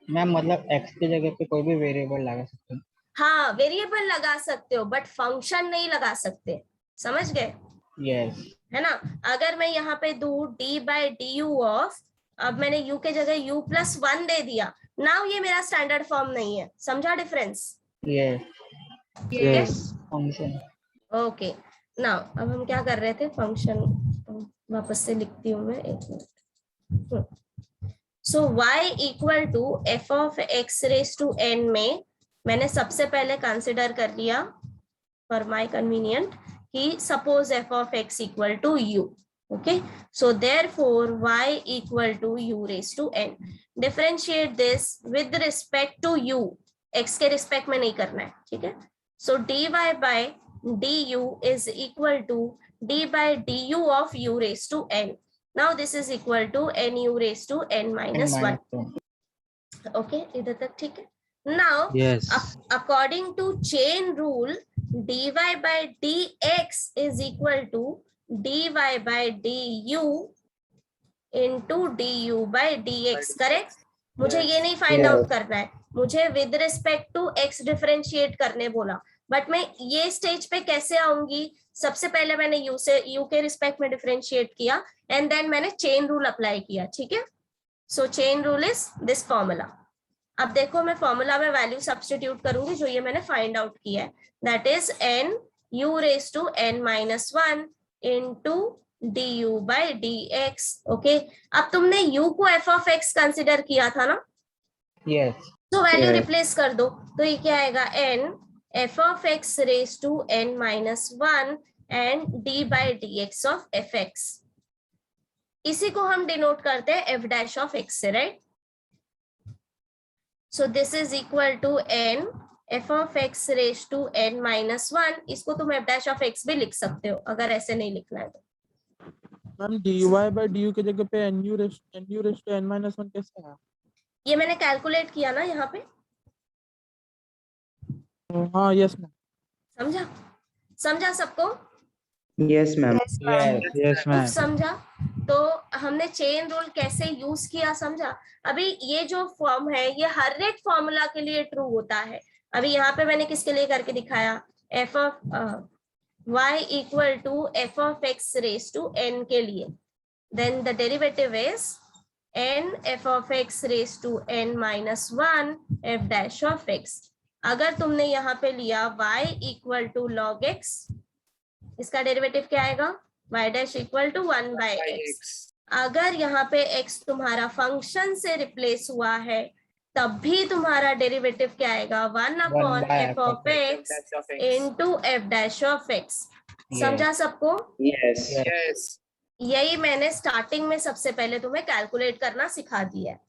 मैम मतलब x की जगह पे कोई भी वेरिएबल लगा सकते हैं। हाँ, वेरिएबल लगा सकते हो बट फंक्शन नहीं लगा सकते, समझ गए? यस है ना? अगर मैं यहाँ पे दू d बाई du ऑफ, अब मैंने u के जगह u प्लस 1 दे दिया, नाउ ये मेरा स्टैंडर्ड फॉर्म नहीं है, समझा difference? Yes Yes. Function okay, now अब हम क्या कर रहे थे, फंक्शन वापस से लिखती हूँ मैं, एक minute. So y equal to f of x raise to n में मैंने सबसे पहले कंसिडर कर लिया फॉर माय कन्वीनियंट कि suppose f of x equal to u, okay, so therefore y equal to u raised to n. Differentiate this with respect to u, x के respect में नहीं करना है, ठीक है? So dy by du is equal to d by du of u raised to n. Now this is equal to nu raised to n minus 1. Okay, इधर तक ठीक है? Now Yes. according to chain rule, dy by dx is equal to dy by du into du by dx, correct? मुझे ये नहीं find out करना है, मुझे with respect to x differentiate करने बोला, बट मैं ये स्टेज पे कैसे आऊंगी? सबसे पहले मैंने u के रिस्पेक्ट में डिफरेंशिएट किया एंड देन मैंने चेन रूल अप्लाई किया, ठीक है? So chain rule is this formula. अब देखो मैं फॉर्मूला में वैल्यू सब्स्टिट्यूट करूंगी जो ये मैंने फाइंड आउट किया है, that is n u raise to n minus 1 into du by dx। Okay, अब तुमने u को f ऑफ x कंसिडर किया था ना, यस तो वैल्यू Yes. रिप्लेस कर दो, तो ये क्या आएगा, n f of x raise to n minus 1 and d by dx of fx। इसी को हम डिनोट करते हैं f डैश ऑफ x से, right? So this is equal to n f of x raised to n minus 1। इसको तुम f dash of x भी लिख सकते हो अगर ऐसे नहीं लिखना है तो। मैम dy by du की जगह पे nu raised to n minus 1 कैसे आया? ये मैंने कैलकुलेट किया ना यहाँ पे, हाँ यस मैम। समझा? समझा सबको? Yes, ma'am. Yes, ma'am. Yes कुछ मैम। समझा? तो हमने चेन रूल कैसे यूज किया, समझा? अभी ये जो फॉर्म है ये हर एक फॉर्मूला के लिए ट्रू होता है। अभी यहाँ पे मैंने किसके लिए करके दिखाया, f of y equal to f of x raise to n के लिए, then the derivative is n f of x raise to n minus 1 f dash of x। अगर तुमने यहाँ पे लिया y equal to log x, इसका derivative क्या आएगा, y dash equal to 1 by x। अगर यहाँ पे x तुम्हारा फंक्शन से रिप्लेस हुआ है तब भी तुम्हारा डेरिवेटिव क्या आएगा, 1 upon f of x into f dash of x। समझा सबको? यस यही मैंने स्टार्टिंग में सबसे पहले तुम्हें कैलकुलेट करना सिखा दिया है।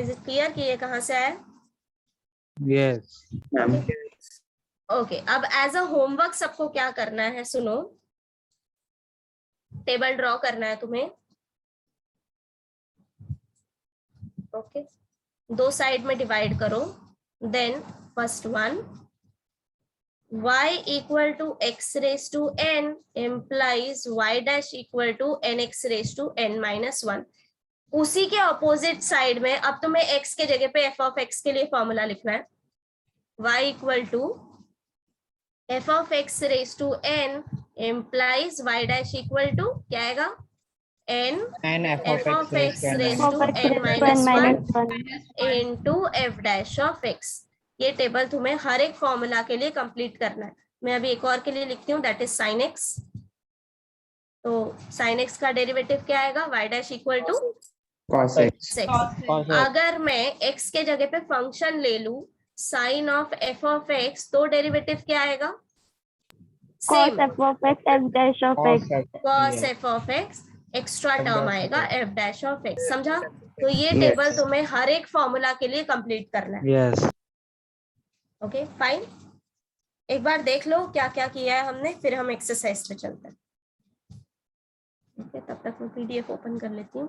इज इट क्लियर कि ये कहाँ से आया? Yes ma'am. ओके, अब एज अ होमवर्क सबको क्या करना है, सुनो, टेबल ड्रॉ करना है तुम्हें। ओके, दो साइड में डिवाइड करो। Then first one, y equal to x raised to n implies y dash equal to nx raised to n minus 1। उसी के ऑपोजिट साइड में अब तुम्हें x के जगह पे f of x के लिए फॉर्मूला लिखना है, y equal to f of x raised to n implies y dash equal to क्या आएगा, n f of x raised to n minus 1 into f dash of x। ये table तुम्हें हर एक formula के लिए कंप्लीट करना है। मैं अभी एक और के लिए लिखती हूँ, दैट इज साइन एक्स। तो साइन एक्स का डेरिवेटिव क्या आएगा, y dash equal to cos x। अगर मैं x के जगह पे फंक्शन ले लूं sine of f of x, तो डेरिवेटिव क्या आएगा, same, cos f of x f dash of x। cos f of x, extra term आएगा f डैश ऑफ x। समझा? तो ये टेबल तुम्हें हर एक फॉर्मूला के लिए कंप्लीट करना है। यस ओके फाइन, एक बार देख लो क्या क्या किया है हमने, फिर हम एक्सरसाइज पे चलते हैं। ओके, तब तक मैं पीडीएफ ओपन कर लेती हूँ।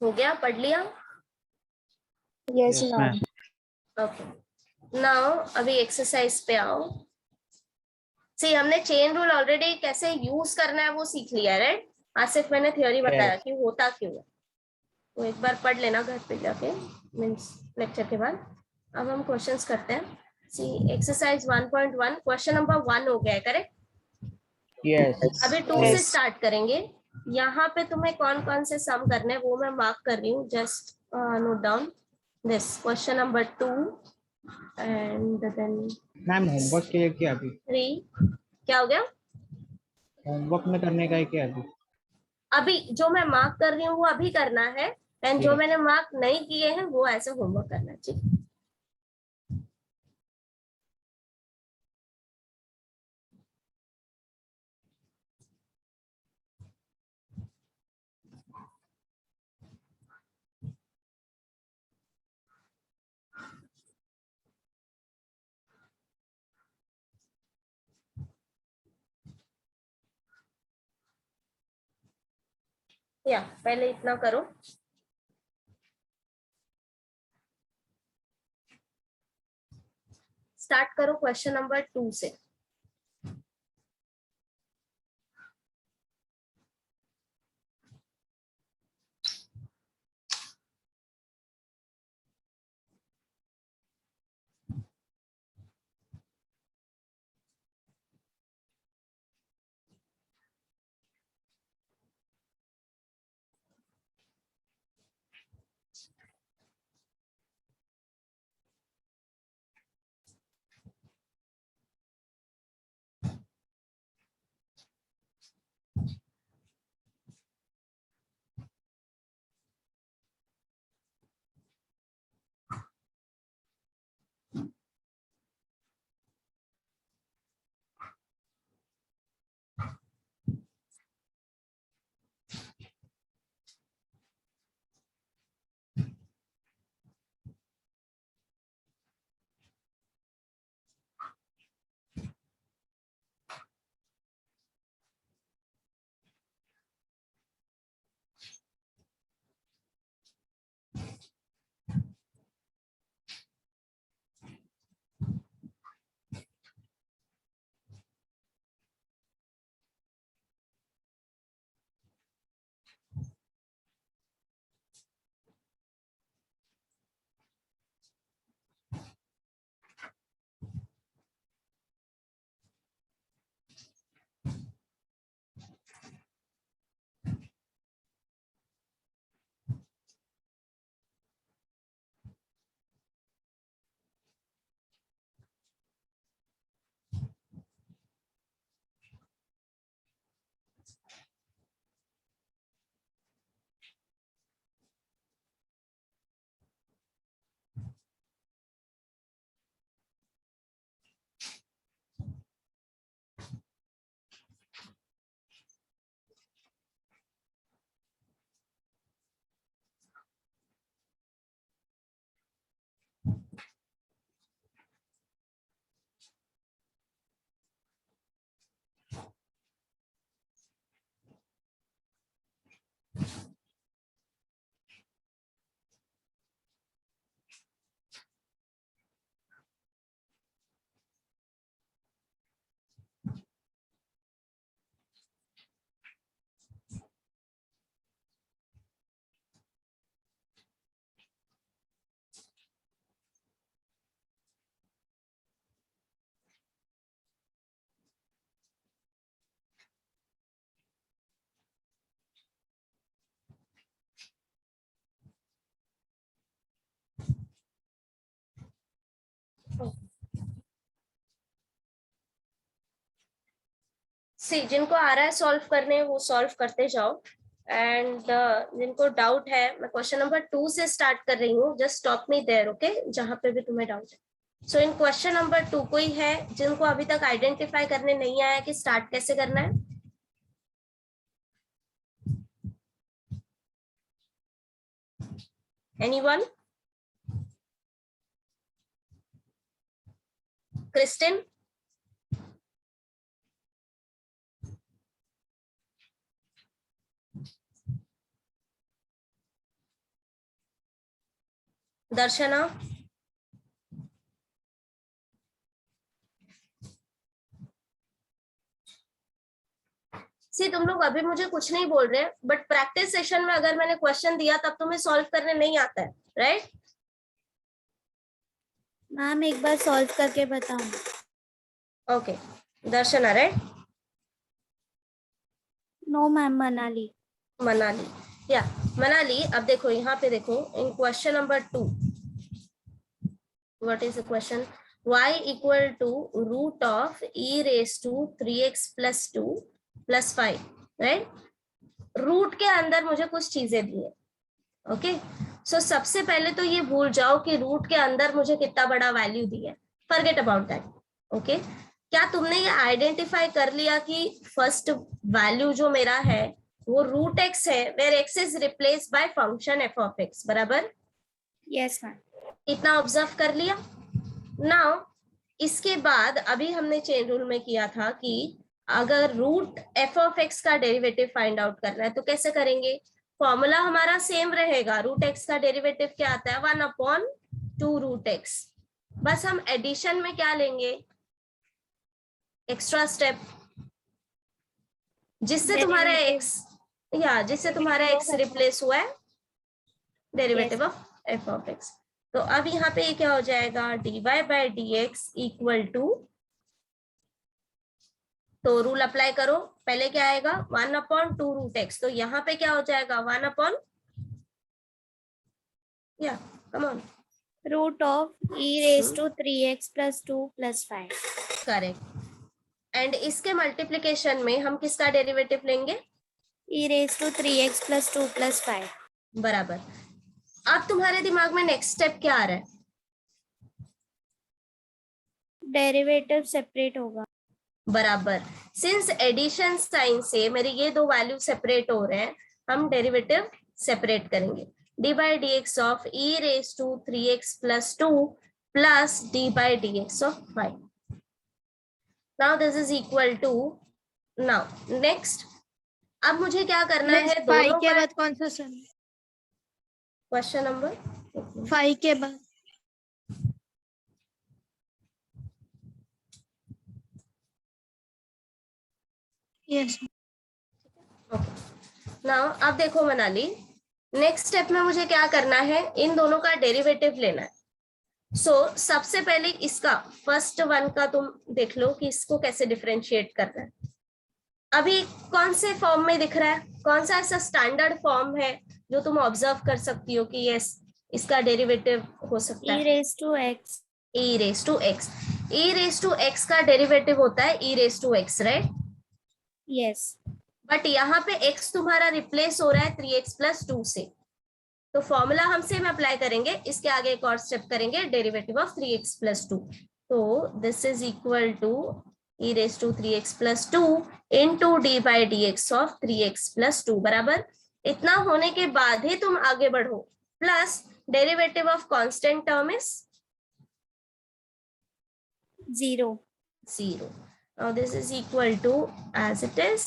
हो गया, पढ़ लिया? Yes ma'am। ओके, नाउ अभी एक्सरसाइज पे आओ। सी, हमने चेन रूल ऑलरेडी कैसे यूज करना है वो सीख लिया, राइट? आज सिर्फ मैंने थ्योरी बताया कि होता क्यों है, तो एक बार पढ़ लेना घर पे जाके, मीन्स लेक्चर के बाद। अब हम क्वेश्चंस करते हैं। सी, एक्सरसाइज 1.1 क्वेश्चन नंबर 1 हो गया है, करेक्ट? यस अभी 2 से स्टार्ट करेंगे। यहाँ पे तुम्हें कौन कौन से सम करने हैं वो मैं मार्क कर रही हूँ, just note down this. Question number 2 and then ma'am homework के लिए क्या अभी 3। क्या हो गया? होमवर्क में करने का है क्या अभी अभी जो मैं मार्क कर रही हूँ वो अभी करना है, एंड जो मैंने मार्क नहीं किए हैं वो ऐसे होमवर्क करना है, ठीक? या पहले इतना करो। स्टार्ट करो क्वेश्चन नंबर 2 से। सी जिनको आ रहा है सॉल्व करने वो सॉल्व करते जाओ, एंड जिनको डाउट है मैं क्वेश्चन नंबर 2 से स्टार्ट कर रही हूँ, just stop me there, okay, जहां पे भी तुम्हें डाउट है। सो इन क्वेश्चन नंबर 2 कोई है जिनको अभी तक आइडेंटिफाई करने नहीं आया कि स्टार्ट कैसे करना है? एनीवन? क्रिस्टिन? दर्शना? सी तुम लोग अभी मुझे कुछ नहीं बोल रहे, बट प्रैक्टिस सेशन में अगर मैंने क्वेश्चन दिया तब तुम्हें सॉल्व करने नहीं आता है, राइट? मैम एक बार सॉल्व करके बताऊं? Okay, Darshana, right? No ma'am, Manali. Manali, या मनाली। अब देखो यहाँ पे देखो, in question number 2 what is the question? y equal to root of e raise to 3x plus 2 plus 5, right? Root के अंदर मुझे कुछ चीजें दी है, ओके। सो सबसे पहले तो ये भूल जाओ कि रूट के अंदर मुझे कितना बड़ा वैल्यू दी है, फॉरगेट अबाउट दैट, ओके। क्या तुमने ये आइडेंटिफाई कर लिया कि फर्स्ट वैल्यू जो मेरा है वो रूट एक्स है, where x is replace by function f of x, बराबर? Yes ma'am. इतना ऑब्जर्व कर लिया। नाउ इसके बाद अभी हमने चेन रूल में किया था कि अगर रूट एफ ऑफ एक्स का डेरिवेटिव फाइंड आउट करना है तो कैसे करेंगे? फॉर्मूला हमारा सेम रहेगा, रूट एक्स का डेरिवेटिव क्या आता है? 1/2 रूट एक्स। बस हम एडिशन में क्या लेंगे? एक्स्ट्रा स्टेप, जिससे तुम्हारा एक्स रिप्लेस हुआ है derivative of f of x. तो अब यहाँ पे क्या हो जाएगा? dy by d x equal to, तो रूल अप्लाई करो, पहले क्या आएगा? 1/2 रूट एक्स, तो यहाँ पे क्या हो जाएगा? 1/, या कम ऑन, रूट of e raised to 3x plus 2 plus 5. Correct. And इसके मल्टीप्लीकेशन में हम किसका डेरिवेटिव लेंगे? e raised to 3x plus 2 plus 5. बराबर। अब तुम्हारे दिमाग में नेक्स्ट स्टेप क्या आ रहा है? डेरिवेटिव सेपरेट होगा। बराबर। सिंस एडिशन साइन से मेरे ये दो वैल्यू सेपरेट हो रहे हैं, हम डेरिवेटिव सेपरेट करेंगे। D by d x of e raise to 3x plus 2 plus d by d x of 5। Now this is equal to, now next, अब मुझे क्या करना है? दोनों के बाद कौन सा सम? क्वेश्चन नंबर 5 के बाद। यस। नाउ अब देखो मनाली, नेक्स्ट स्टेप में मुझे क्या करना है? इन दोनों का डेरिवेटिव लेना है। सबसे पहले इसका फर्स्ट वन का तुम देख लो कि इसको कैसे डिफरेंशिएट करना है। अभी कौन से फॉर्म में दिख रहा है? कौन सा ऐसा स्टैंडर्ड फॉर्म है जो तुम ऑब्जर्व कर सकती हो कि यस इसका डेरिवेटिव हो सकता है? e raised to x. e raised to x, e raised to x का डेरिवेटिव होता है e raised to x, right? Yes. But यहाँ पे x तुम्हारा रिप्लेस हो रहा है 3x plus 2 से, तो फॉर्मूला हम सेम अप्लाई करेंगे। इसके आगे एक और स्टेप करेंगे, डेरिवेटिव ऑफ 3x plus 2। तो this is equal to e raised to 3x plus 2 into d by dx of 3x plus 2 बराबर। इतना होने के बाद ही तुम आगे बढ़ो, plus derivative of constant term is 0. 0। Now this is equal to as it is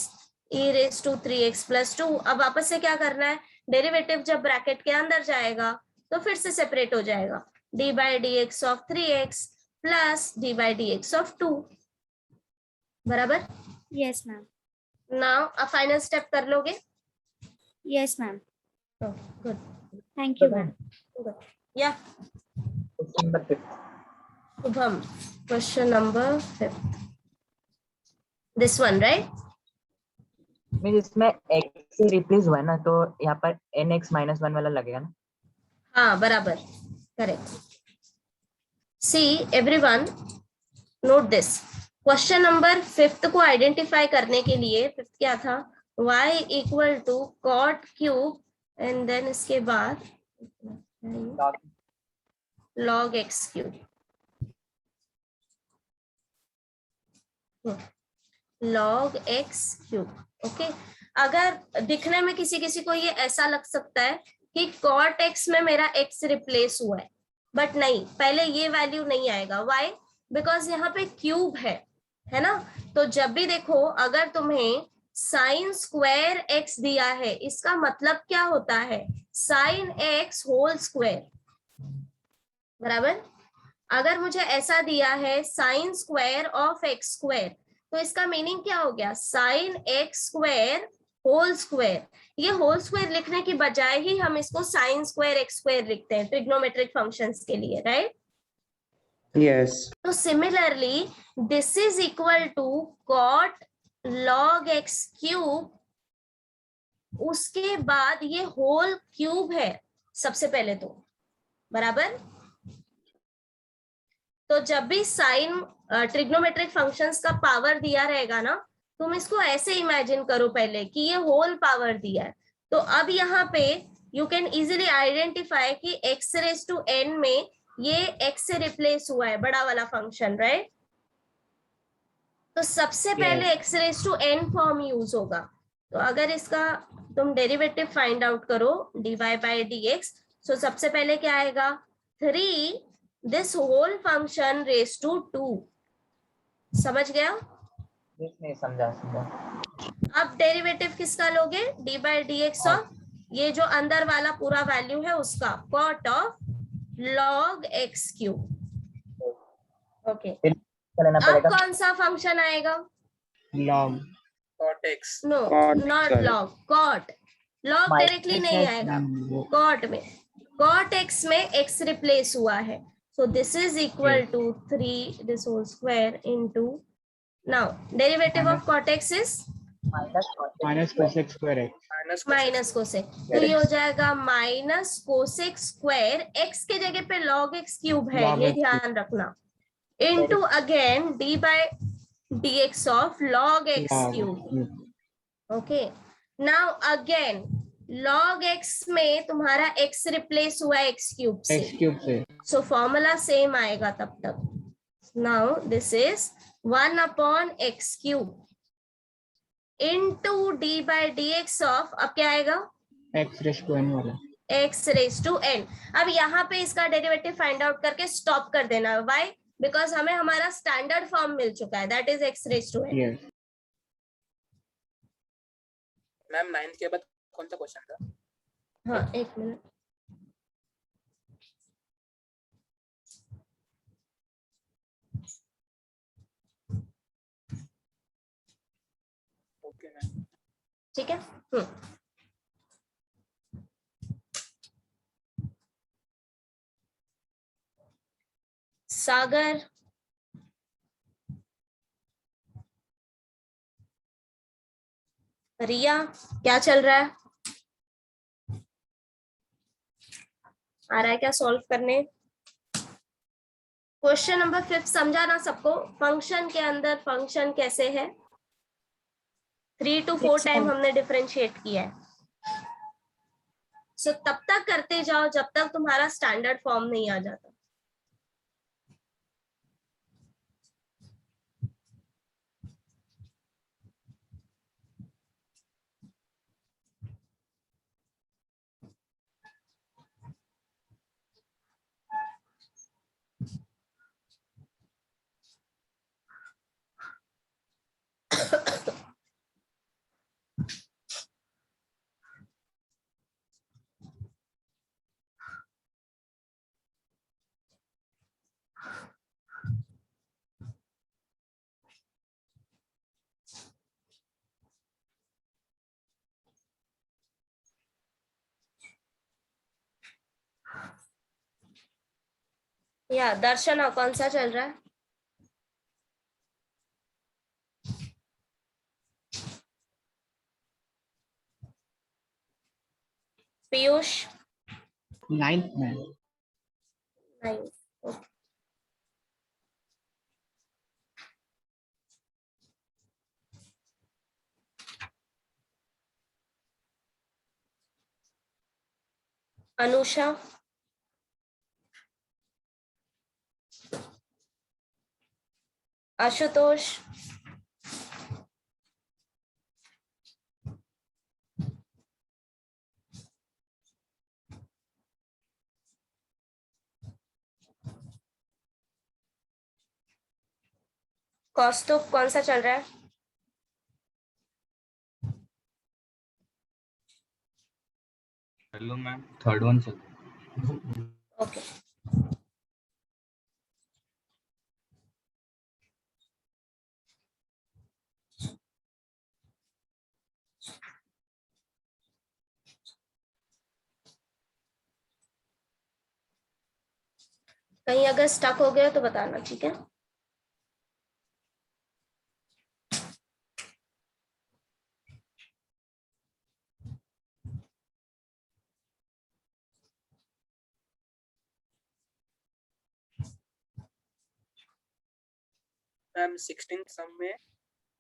e raised to 3x plus 2। अब वापस से क्या करना है? डेरिवेटिव जब ब्रैकेट के अंदर जाएगा तो फिर से सेपरेट हो जाएगा, d by dx of 3x plus d by dx of 2 बराबर। Yes ma'am. नाउ अब फाइनल स्टेप कर लोगे? Yes ma'am. Good, Thank you ma'am. या Shubham, question number 5, this one, right? इसमें x से रिप्लेस हुआ है ना, तो यहाँ पर nx-1 वाला लगेगा ना? हाँ बराबर, correct. See everyone, note this, question number 5 को आइडेंटिफाई करने के लिए 5 क्या था? y equal to cot cube and then इसके बाद log x cube, log x cube. Okay, अगर दिखने में किसी किसी को ये ऐसा लग सकता है कि cot x में मेरा x रिप्लेस हुआ है, बट नहीं, पहले ये वैल्यू नहीं आएगा। वाई? बिकॉज यहाँ पे क्यूब है ना? तो जब भी देखो, अगर तुम्हें साइन स्क्वायर x दिया है, इसका मतलब क्या होता है? साइन x होल स्क्वायर, बराबर। अगर मुझे ऐसा दिया है sine square of x square, तो इसका मीनिंग क्या हो गया? Sine x square whole square. ये होल स्क्वायर लिखने की बजाय ही हम इसको साइन स्क्वायर x स्क्वायर लिखते हैं ट्रिग्नोमेट्रिक फंक्शंस के लिए, राइट? Yes. तो similarly this is equal to cot log x cube, उसके बाद ये होल क्यूब है सबसे पहले तो, बराबर। तो जब भी साइन ट्रिग्नोमेट्रिक फंक्शंस का पावर दिया रहेगा ना, तुम इसको ऐसे इमेजिन करो पहले कि ये होल पावर दिया है। तो अब यहाँ पे यू कैन इजीली आइडेंटिफाई कि x रेज टू n में ये x से रिप्लेस हुआ है, बड़ा वाला फंक्शन, राइट? तो सबसे पहले x raise to n form use होगा। तो अगर इसका तुम डेरिवेटिव फाइंड आउट करो dy बाई dx, सो सबसे पहले क्या आएगा? 3 this whole function raise to 2। समझ गया? नहीं समझा समझा। अब डेरिवेटिव किसका लोगे? D by d x of ये जो अंदर वाला पूरा वैल्यू है उसका cot of log x cube. Okay, फिर लेना अब पड़ेगा कौन सा फंक्शन आएगा? log cot x no, not log, cot. Log directly नहीं आएगा, कॉट में, कॉट एक्स में एक्स रिप्लेस हुआ है, so this is equal to 3 this whole square into, now derivative of cot x is minus cosec square x minus cosec, तो ये हो जाएगा माइनस कोसेक स्क्वायर एक्स के जगह पे लॉग एक्स क्यूब है, Log ये x ध्यान रखना, into again d by d x of log x log क्यूब। Okay, now again log x में तुम्हारा x रिप्लेस हुआ है x क्यूब से, x cube से सो फॉर्मूला सेम आएगा तब तक। Now this is 1 upon x cube into d by d x of, अब क्या आएगा? x raised to n वाला x रेज टू n। अब यहाँ पे इसका डेरिवेटिव फाइंड आउट करके स्टॉप कर देना, व्हाई? बिकॉज हमें हमारा स्टैंडर्ड फॉर्म मिल चुका है, that is x raise to n। yes ma'am 9th के बाद कौन सा क्वेश्चन था? हाँ, एक मिनट, ओके मैम। ठीक है। सागर, रिया, क्या चल रहा है? आ रहा है क्या सॉल्व करने? क्वेश्चन नंबर 5 समझा ना सबको? फंक्शन के अंदर फंक्शन कैसे है, 3 to 4 टाइम हमने डिफरेंशिएट किया है, सो तब तक करते जाओ जब तक तुम्हारा स्टैंडर्ड फॉर्म नहीं आ जाता। या दर्शन कौन सा चल रहा है? पीयूष? 9th में नहीं, ओके। अनुषा? आशुतोष? कौस्तुभ कौन सा चल रहा है? हेलो मैम, थर्ड वन चल। ओके, कहीं अगर स्टक हो गया तो बताना, ठीक है? मैम 16th सम में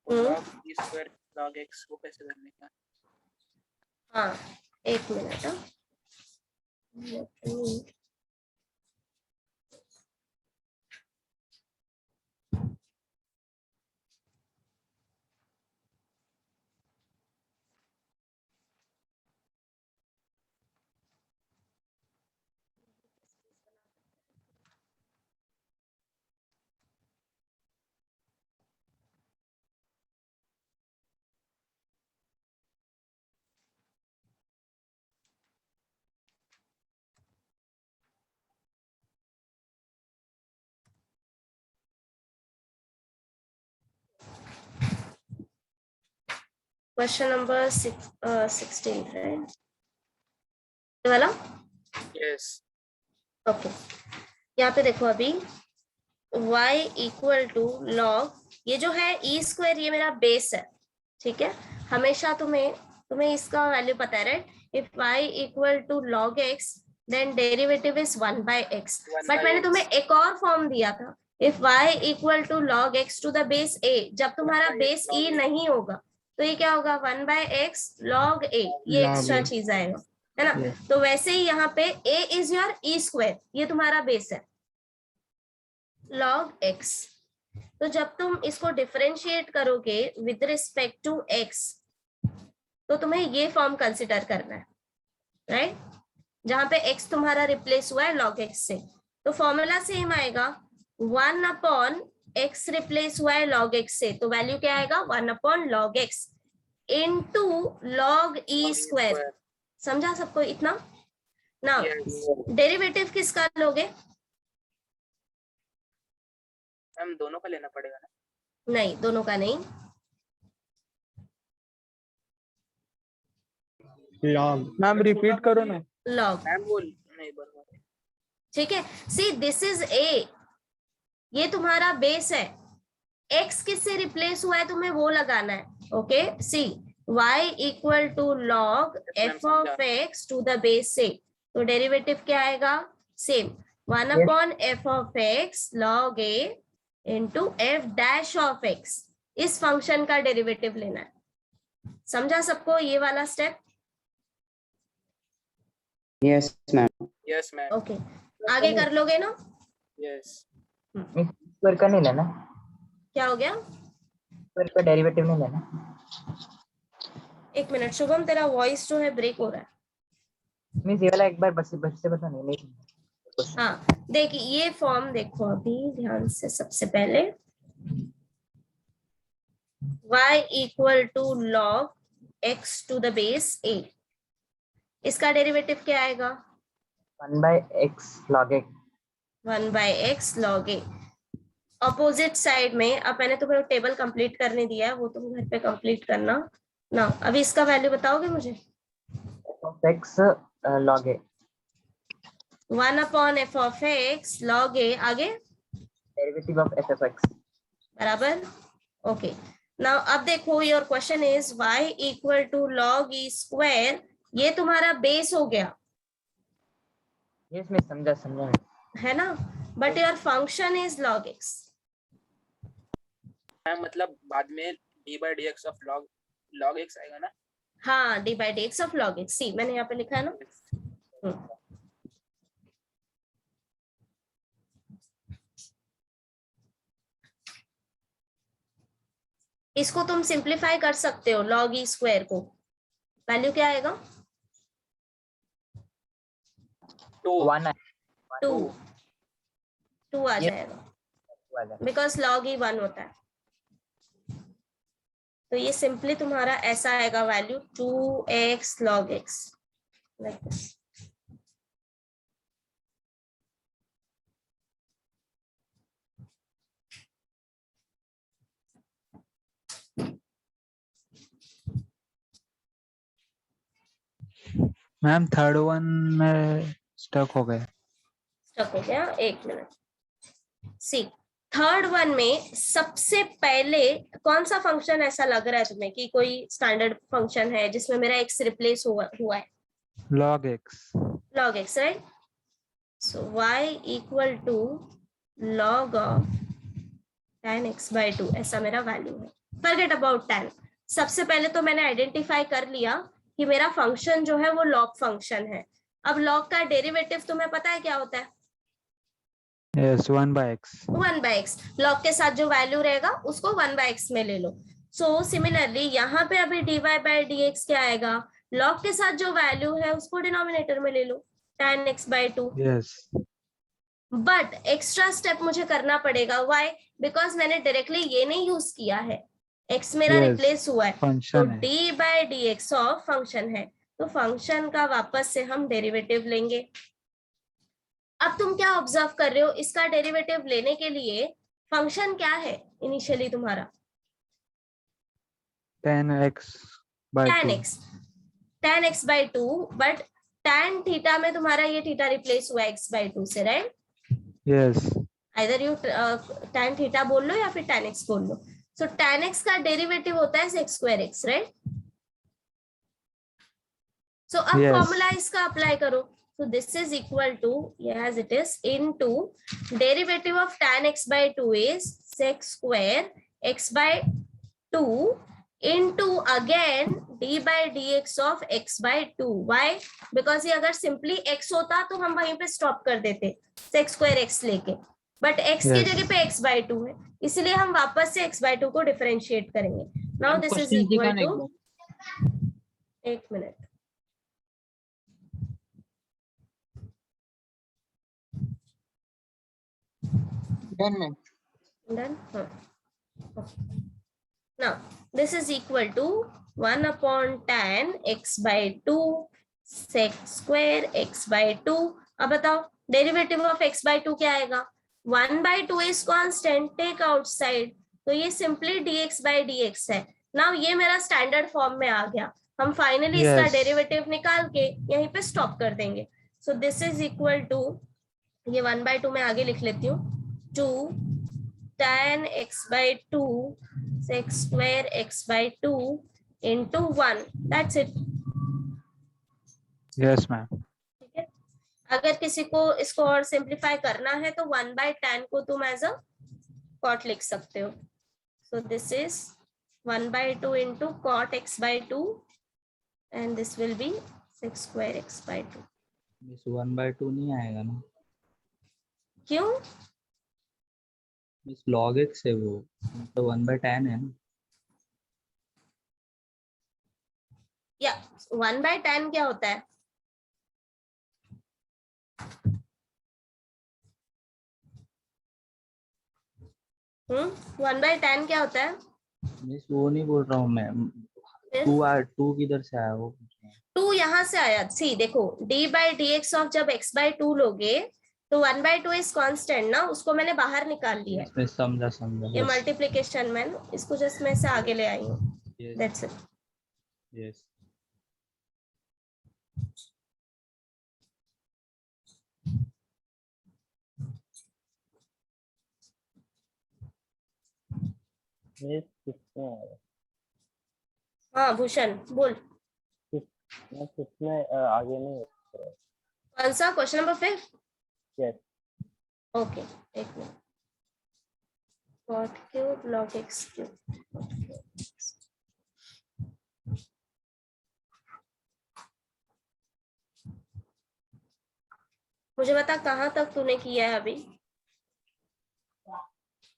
log e square log x को कैसे करने का? हाँ, एक मिनट। क्वेश्चन नंबर 16 राइट, ये वाला। यस ओके, यहाँ पे देखो अभी y इक्वल टू लॉग, ये जो है ई स्क्वायर, ये मेरा बेस है, ठीक है। हमेशा तुम्हें इसका वैल्यू पता है right. If y equal to log x then derivative is 1/x। But मैंने तुम्हें एक और फॉर्म दिया था, if y equal to log x to the base a। जब तुम्हारा बेस e नहीं होगा तो ये क्या होगा, 1/x log a, ये Log एक्स्ट्रा A. चीज आएगा, है ना। Yes. तो वैसे ही यहाँ पे a is your E square, ये तुम्हारा बेस है log x। तो जब तुम इसको डिफरेंशिएट करोगे विद रिस्पेक्ट टू x, तो तुम्हें ये फॉर्म कंसिडर करना है राइट, जहां पे x तुम्हारा रिप्लेस हुआ है log x से। तो फॉर्मूला सेम आएगा, 1/x रिप्लेस हुआ है log x से, तो वैल्यू क्या आएगा, 1/log x into log e square. समझा सबको इतना ना। डेरिवेटिव किसका लोगे, मैम दोनों का लेना पड़ेगा ना? नहीं दोनों का नहीं, log मैम रिपीट करो ना। log, मैम वो नहीं बराबर। ठीक है। सी दिस इज a, ये तुम्हारा बेस है, x किससे रिप्लेस हुआ है तुम्हें वो लगाना है, okay. See y equal to log f of x to the base से, तो डेरिवेटिव क्या आएगा, same 1/f of x log a into f dash of x। इस फंक्शन का डेरिवेटिव लेना है। समझा सबको ये वाला step? Yes ma'am. Yes ma'am. Okay, आगे कर लोगे ना? यस स्क्वायर का नहीं लेना, क्या हो गया, स्क्वायर का डेरिवेटिव नहीं लेना। एक मिनट शुभम, तेरा वॉइस जो है ब्रेक हो रहा है। मींस ये वाला एक बार बस से बता नहीं। हाँ देखिए, ये फॉर्म देखो अभी ध्यान से। सबसे पहले y equal to log x to the base a, इसका डेरिवेटिव क्या आएगा, 1/x log x। 1/x log a। Opposite side में, अब मैंने तुम्हें टेबल कंप्लीट करने दिया है, वो तुम घर पे कंप्लीट करना ना। अभी इसका वैल्यू बताओगे मुझे, x log a 1/f of x log a, आगे derivative of f of x। बराबर, ओके। नाउ अब देखो, your question is y equal to log e square, ये तुम्हारा बेस हो गया, यस मैं समझा है ना, but your function is log x। Ma'am मतलब बाद में d/dx ऑफ log x आएगा ना? हाँ, d/dx ऑफ log x। सी मैंने यहाँ पे लिखा है ना। इसको तुम सिंप्लीफाई कर सकते हो, log e स्क्वायर को, वैल्यू क्या आएगा, 2 आ जाएगा, बिकॉज log e 1 होता है। तो ये सिंपली तुम्हारा ऐसा आएगा value, 2x log x, like this. Ma'am third one में स्टक हो गए। स्टक हो गया, एक मिनट। सी थर्ड वन में सबसे पहले कौन सा फंक्शन ऐसा लग रहा है तुम्हें कि कोई स्टैंडर्ड फंक्शन है जिसमें मेरा x रिप्लेस हुआ है, log x right. So y equal to log of tan x/2, ऐसा मेरा वैल्यू है। Forget about tan। सबसे पहले तो मैंने आइडेंटिफाई कर लिया कि मेरा फंक्शन जो है वो log फंक्शन है। अब log का डेरिवेटिव तुम्हें पता है क्या होता है, yes 1/x 1/x। log के साथ जो वैल्यू रहेगा उसको 1/x में ले लो। सो सिमिलरली यहाँ पे अभी dy/dx क्या आएगा, log के साथ जो वैल्यू है उसको डिनोमिनेटर में ले लो, tan x/2। yes but extra step मुझे करना पड़ेगा, व्हाई, बिकॉज मैंने डायरेक्टली ये नहीं यूज किया है, x मेरा Yes, रिप्लेस हुआ है, तो फंक्शन है। d/dx ऑफ फंक्शन है, तो फंक्शन का वापस से हम डेरिवेटिव लेंगे। अब तुम क्या ऑब्जर्व कर रहे हो, इसका डेरिवेटिव लेने के लिए फंक्शन क्या है इनिशियली तुम्हारा, tan x by tan 2. x by 2, but tan theta में तुम्हारा ये थीटा रिप्लेस हुआ x by 2 से, right? Yes. Either you tan theta बोल लो या फिर tan x बोल लो. सो tan x का डेरिवेटिव होता है sec square x, राइट? सो अब Yes. फॉर्मूला इसका अप्लाई करो. So this is equal to, as it is, into derivative of tan x by 2 is sec square x by 2 into again d by dx of x by 2. Why? Because ये अगर simply x होता तो हम वहीं पे stop कर देते sec square x लेके, बट x की Yes. जगह पे x by 2 है, इसलिए हम वापस से x by 2 को डिफरेंशिएट करेंगे. Now this is equal to, एक minute, Done. done. Now this is equal to 1 upon tan x by 2 sec square x by 2. अब बताओ डेरिवेटिव ऑफ x by 2 क्या आएगा? 1 by 2 is constant, take outside, तो ये simply dx by dx है. Now ये मेरा स्टैंडर्ड फॉर्म में आ गया. हम फाइनली इसका Yes. डेरिवेटिव निकाल के यहीं पे स्टॉप कर देंगे. So this is equal to, ये 1 by 2 में आगे लिख लेती हूँ, 2 tan x by 2 sec square x by 2 into 1. That's it. Yes, ma'am. ठीक है. अगर किसी को इसको और सिंप्लीफाई करना है तो 1 by tan को तुम एज अ cot लिख सकते हो. So this is 1 by 2 into cot x by 2 and this will be sec square x by 2. Miss 1 by 2 नहीं आएगा ना क्यों? मिस log x है वो, तो 1 by tan है ना. या 1 by tan क्या होता है? वन बाई टेन क्या होता है? मिस वो नहीं बोल रहा हूँ मैं, 2 किधर से आया वो? 2 यहाँ से आया. सी देखो, d by d x of जब x बाई 2 लोगे तो 1 बाई 2 इज कांस्टेंट ना, उसको मैंने बाहर निकाल लिया. मैं समझा. ये मल्टीप्लिकेशन में इसको जस्ट मैं से आगे ले आई हूँ. That's it. यस. हाँ भूषण बोल. आगे नहीं. कौन सा क्वेश्चन नंबर 5? Yes. ओके एक minute. cot cube log x cube. मुझे बता कहाँ तक तूने किया है अभी?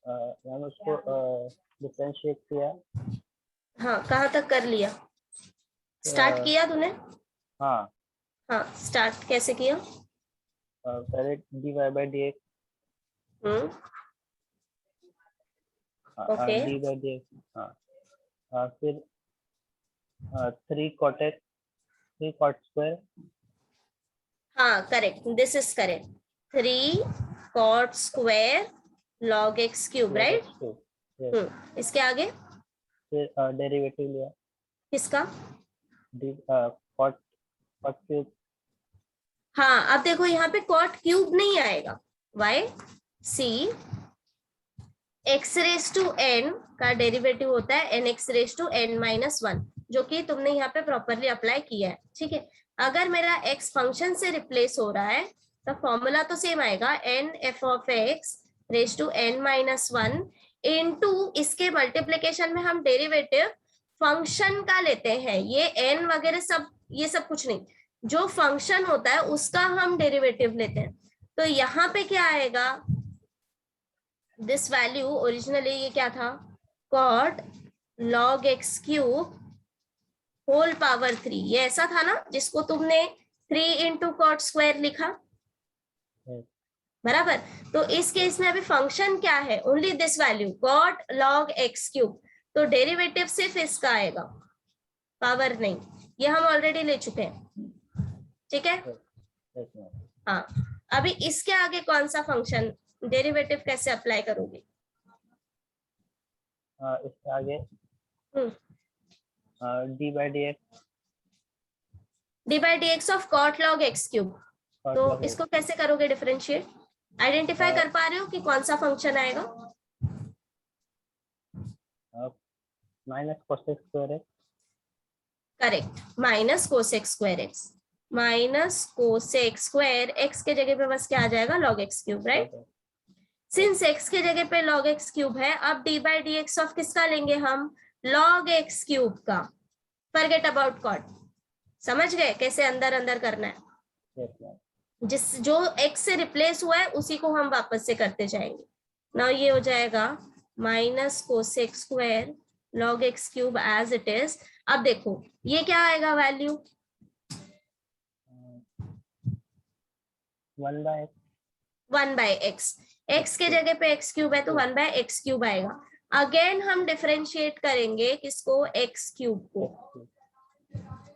मैम उसको डिफरेंशिएट किया. हाँ कहाँ तक कर लिया? स्टार्ट किया तूने? हाँ. हाँ स्टार्ट कैसे किया? पहले dy by dx. Okay. dy by dx. हाँ. फिर 3 cot square. हाँ correct, this is correct. 3 cot square log x cube, right? इसके आगे फिर डेरिवेटिव लिया. किसका? cot cube. हाँ अब देखो यहाँ पे cot cube नहीं आएगा. Why? See x raise to n का डेरिवेटिव होता है nx raise to n minus 1, जो कि तुमने यहाँ पे प्रॉपरली अप्लाई किया है. ठीक है. अगर मेरा x फंक्शन से रिप्लेस हो रहा है तो फॉर्मूला तो सेम आएगा, n f of x raise to n minus 1 into इसके मल्टीप्लिकेशन में हम डेरिवेटिव फंक्शन का लेते हैं. ये n वगैरह सब ये सब कुछ नहीं, जो फंक्शन होता है उसका हम डेरिवेटिव लेते हैं. तो यहाँ पे क्या आएगा? दिस वैल्यू ओरिजिनली ये क्या था? cot log x cube whole power 3. ये ऐसा था ना जिसको तुमने 3 इंटू कॉट स्क्वायर लिखा, बराबर? तो इस केस में अभी फंक्शन क्या है? Only this value cot log x cube. तो डेरिवेटिव सिर्फ इसका आएगा, पावर नहीं. ये हम ऑलरेडी ले चुके हैं. ठीक है. हाँ अभी इसके आगे कौन सा फंक्शन डेरिवेटिव कैसे अप्लाई करोगे? इसके आगे d by d x d by d x of cot log x cube. तो इसको कैसे करोगे डिफरेंशिएट? आइडेंटिफाई कर पा रहे हो कि कौन सा फंक्शन आएगा? Minus cosec square x. Correct, minus cosec square x. Minus cosec square x के जगह पे बस क्या आ जाएगा? Log x cube, right? Since x के जगह पे लॉग एक्स क्यूब है, अब d by d x of किसका लेंगे हम? लॉग एक्स क्यूब का। Forget about cot. समझ गए कैसे अंदर अंदर करना है? जिस जो एक्स से रिप्लेस हुआ है उसी को हम वापस से करते जाएंगे। नाउ ये हो जाएगा minus cosec square log x cube as it is. अब देखो ये क्या आएगा वैल्यू? 1 bye x. एक्स के जगह पे एक्स क्यूब है तो 1 बाय एक्स क्यूब आएगा। अगेन हम डिफरेंशिएट करेंगे किसको? एक्स क्यूब को।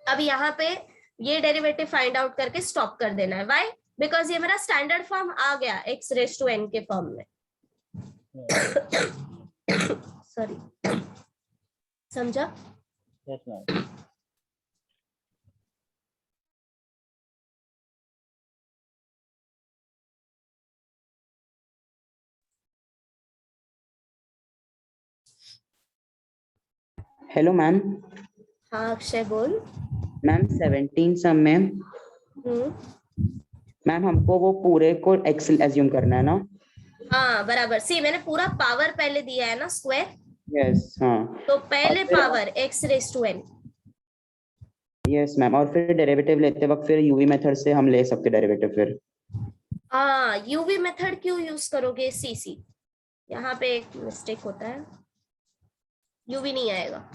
अब यहाँ पे ये डेरिवेटिव फाइंड आउट करके स्टॉप कर देना है। व्हाई? बिकॉज ये मेरा स्टैंडर्ड फॉर्म आ गया एक्स रेज टू एन के फॉर्म में। सॉरी, समझा? Yes ma'am. Hello ma'am. हाँ अक्षय बोल। मैम 17 सम में मैम हमको वो पूरे को एक्स एज्यूम करना है ना? हाँ बराबर। सी मैंने पूरा पावर पहले दिया है ना, स्क्वायर। यस हाँ। तो पहले power x raise to n. Yes ma'am, और फिर डेरिवेटिव लेते वक्त फिर यूवी मेथड से हम ले सकते डेरिवेटिव फिर। हाँ यूवी मेथड क्यों यूज करोगे? सी सी यहाँ पे एक मिस्टेक होता है, यूवी नहीं आएगा।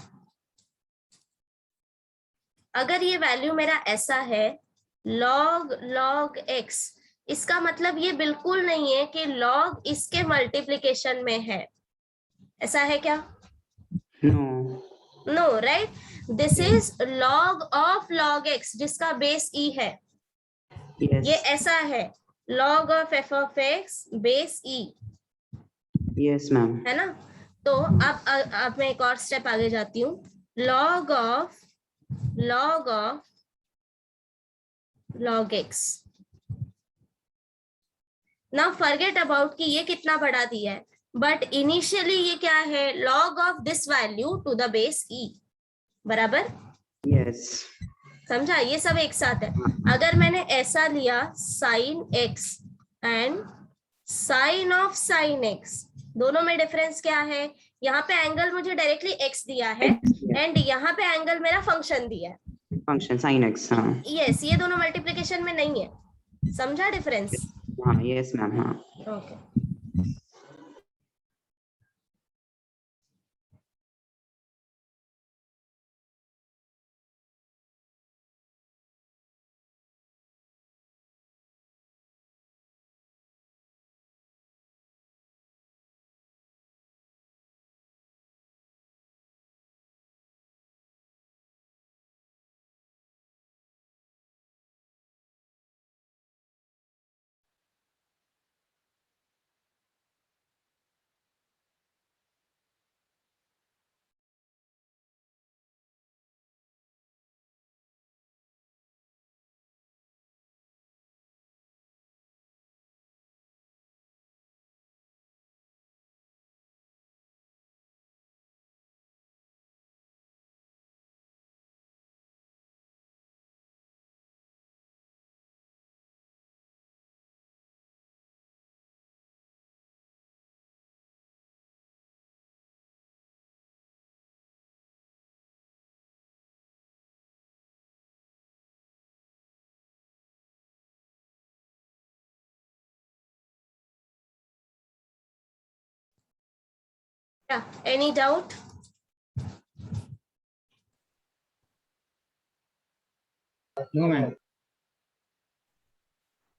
अगर ये वैल्यू मेरा ऐसा है log log x, इसका मतलब ये बिल्कुल नहीं है कि log इसके मल्टीप्लिकेशन में है। ऐसा है क्या? No, right? This is log of log x जिसका बेस e है। ये ऐसा है log of f of x base e। Yes ma'am. है ना? तो अब मैं एक और स्टेप आगे जाती हूँ। log of log x। Now forget about कि ये कितना बढ़ा दिया है, बट इनिशियली ये क्या है? log of this value to the base e। बराबर? यस। समझा? ये सब एक साथ है। अगर मैंने ऐसा लिया sine x and sine of sine x, दोनों में डिफरेंस क्या है? यहाँ पे एंगल मुझे डायरेक्टली x दिया है एंड यहाँ पे एंगल मेरा फंक्शन दिया है, फंक्शन साइन x। हाँ यस, ये दोनों मल्टीप्लिकेशन में नहीं है। समझा डिफरेंस? हाँ यस मैम। हाँ okay. Any doubt? No ma'am.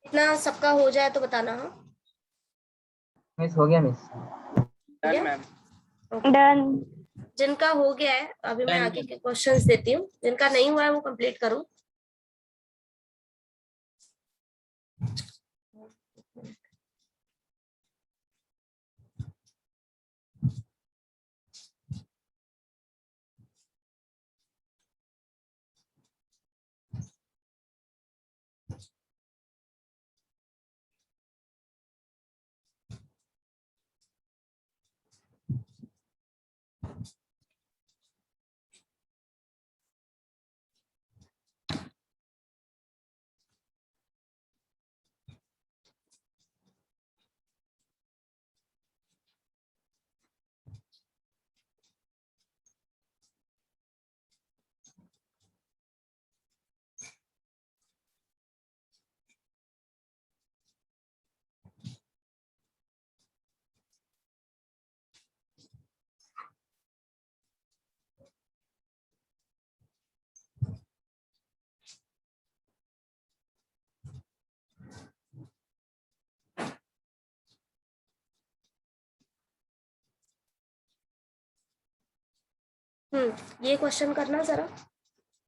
इतना सबका हो जाए तो बताना। हाँ मिस हो गया मिस। डन। जिनका हो गया है अभी मैं आगे के क्वेश्चंस देती हूँ, जिनका नहीं हुआ है वो कंप्लीट करो। ये क्वेश्चन करना जरा,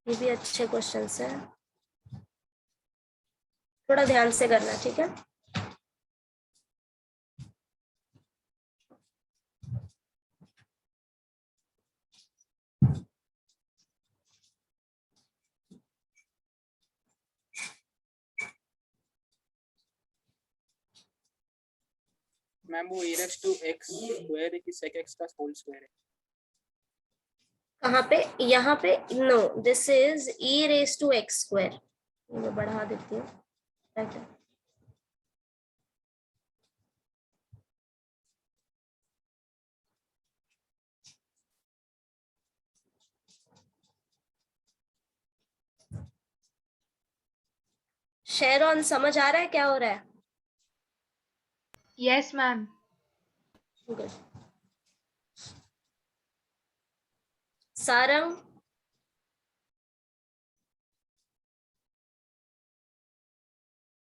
ये भी अच्छे क्वेश्चंस है, थोड़ा ध्यान से करना, ठीक है। मैम वो e raised to x square है कि sec x का होल स्क्वायर है? कहाँ पे? यहाँ पे no, this is e raise to x square. मैं बढ़ा देती हूँ, राइट है। शेरॉन समझ आ रहा है क्या हो रहा है? Yes, ma'am. Good. Sarang,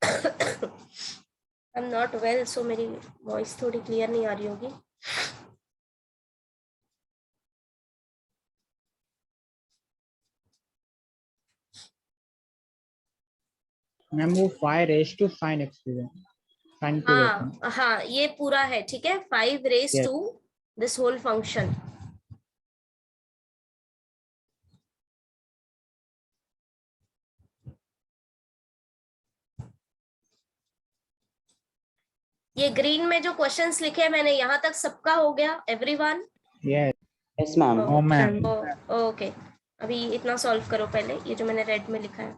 I am not well, so मेरी वॉइस थोड़ी क्लियर नहीं आ रही होगी। मैम वो 5 raise to sine x sine cube हाँ हाँ, ये पूरा है, ठीक है। 5 raise Yes. To this whole function. ये ग्रीन में जो क्वेश्चंस लिखे हैं मैंने, यहाँ तक सबका हो गया? Everyone? Yes yes ma'am. No ma'am. Okay, अभी इतना सॉल्व करो पहले, ये जो मैंने रेड में लिखा है,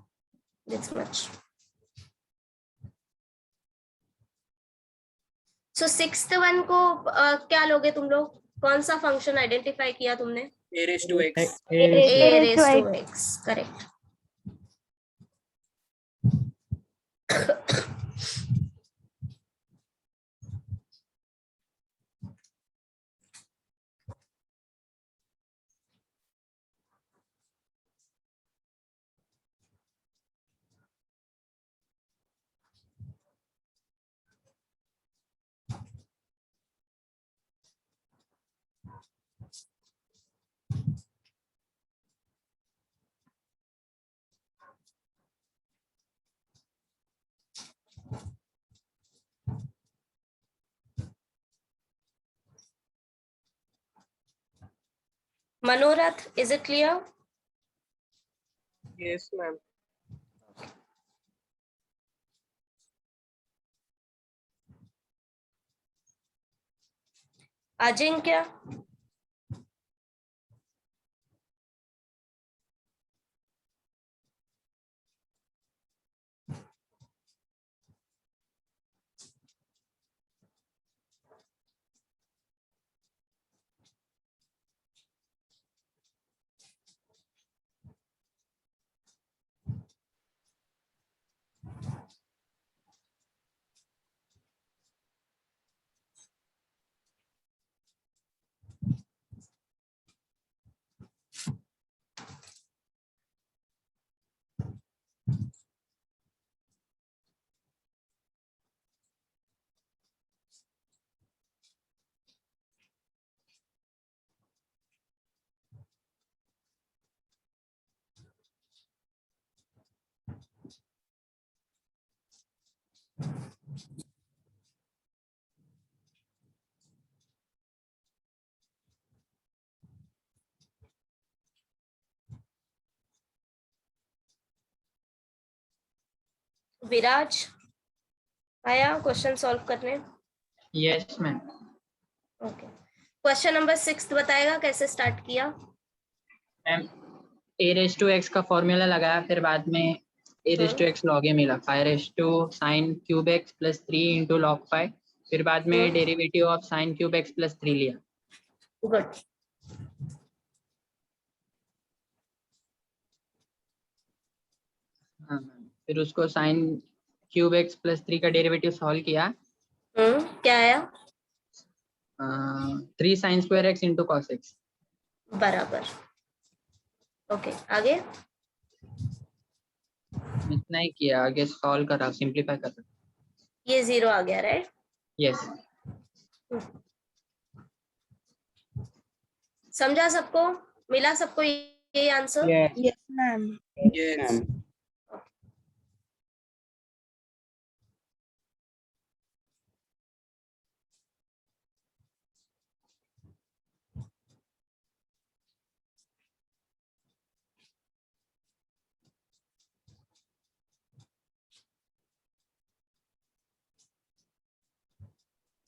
this much. So sixth one को क्या लोगे तुम लोग? कौन सा फंक्शन आइडेंटिफाई किया तुमने? a raised to x। a raised to x, correct. Manorath, is it clear? Yes ma'am। Ajinkya? Viraj आया क्वेश्चन सॉल्व करने? Yes ma'am. Okay, question number 6 बताएगा कैसे स्टार्ट किया? Ma'am a raise to x का फॉर्मूला लगाया, फिर बाद में a raise to x log a मिला, 5 raise to sin cube x plus 3 into log 5, फिर बाद में derivative of sin cube x plus 3 लिया। गुड। हाँ मैम, फिर उसको sin क्यूब x प्लस 3 का डेरिवेटिव सॉल्व किया। क्या आया? 3 sin square x into cos x। बराबर। ओके, आगे? इतना ही किया, आगे सॉल्व करा, सिंपलीफाई करा। ये 0 आ गया, राइट? यस। समझा सबको? मिला सबको ये answer? Yes. Yes, ma'am. Ma'am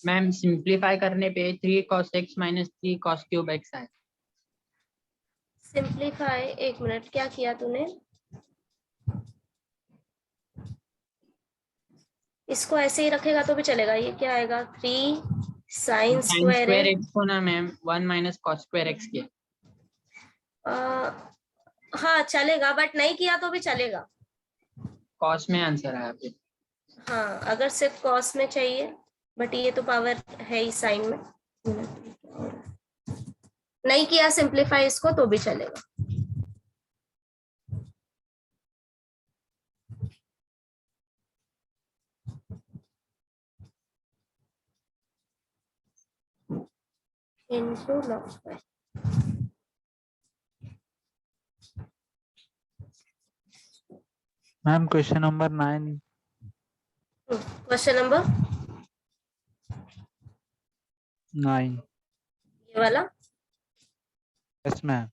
ma'am simplify करने पे 3 cos x minus 3 cos cube x आए। सिंप्लीफाई, एक मिनट, क्या किया तूने? इसको ऐसे ही रखेगा तो भी चलेगा। ये क्या आएगा? 3 साइन साइन स्क्वायर स्क्वायर है। x को ना ma'am 1 minus cos square x किया। हाँ चलेगा, बट नहीं किया तो भी चलेगा। cos में आंसर आया फिर। हाँ अगर सिर्फ कॉस में चाहिए, बट ये तो पावर है ही साइन में। नहीं किया सिंप्लीफाई इसको तो भी चलेगा। Into log phi. Ma'am question number 9 question number 9 ये वाला। Yes ma'am.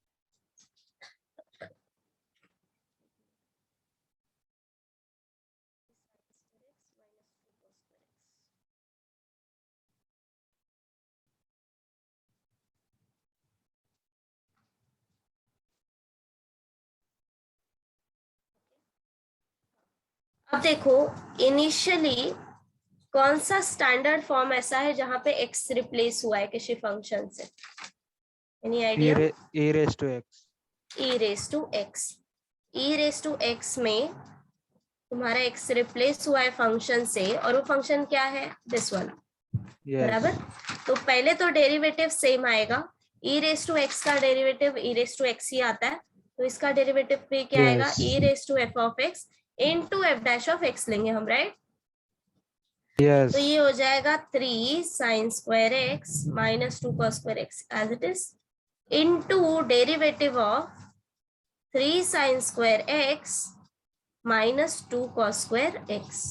अब देखो, इनिशियली कौन सा स्टैंडर्ड फॉर्म ऐसा है जहां पे x रिप्लेस हुआ है किसी फंक्शन से? Any idea? e raised to x e raise to x। e raise to x में तुम्हारा x रिप्लेस हुआ है फंक्शन से, और वो फंक्शन क्या है? दिस वाला, बराबर। yes तो पहले तो डेरिवेटिव सेम आएगा। e रेस टू x का derivative e raise to x ही आता है, तो इसका डेरिवेटिव भी क्या आएगा? Yes. e raise to f of x into f dash of x लेंगे हम, राइट? yes तो ये हो जाएगा 3 sine square x minus 2 cos square x as it is, into derivative of 3 sine square x minus 2 cos square x.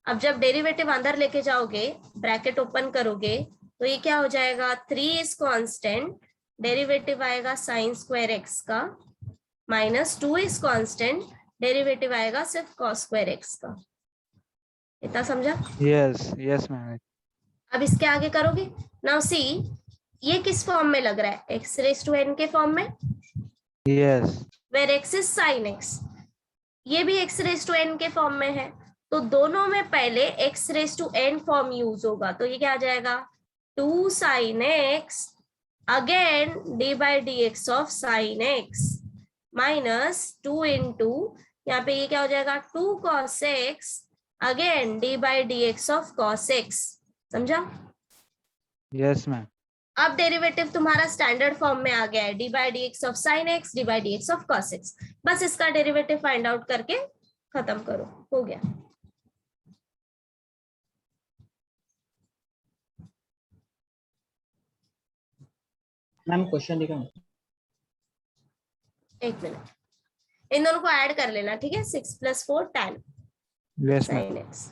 अब जब derivative अंदर लेके जाओगे, ब्रैकेट ओपन करोगे, तो ये क्या हो जाएगा? 3 इज कांस्टेंट, डेरिवेटिव आएगा साइन स्क्वायर एक्स का, माइनस 2 इज कांस्टेंट, डेरिवेटिव आएगा सिर्फ कॉस स्क्वायर एक्स का। इतना समझा? yes ma'am. अब इसके आगे करोगे। नाउ सी, ये किस फॉर्म में लग रहा है? एक्स रेस टू एन के फॉर्म में, yes where x is sine x. ये भी एक्स रेस टू एन के फॉर्म में है, तो दोनों में पहले x raise to n form use होगा। तो ये क्या आ जाएगा? 2 sine x again d by d x of sine x minus 2 into, यहाँ पे ये क्या हो जाएगा? 2 cos x again d by d x of cos x. समझा? yes ma'am. अब डेरिवेटिव तुम्हारा स्टैंडर्ड फॉर्म में आ गया है, D by d x of sine x d by d x of cos x. बस इसका डेरिवेटिव फाइंड आउट करके खत्म करो, हो गया। मैम क्वेश्चन दिखाओ। एक मिनट, इन दोनों को ऐड कर लेना, ठीक है? 6 + 4 10 yes ma'am. Sine x.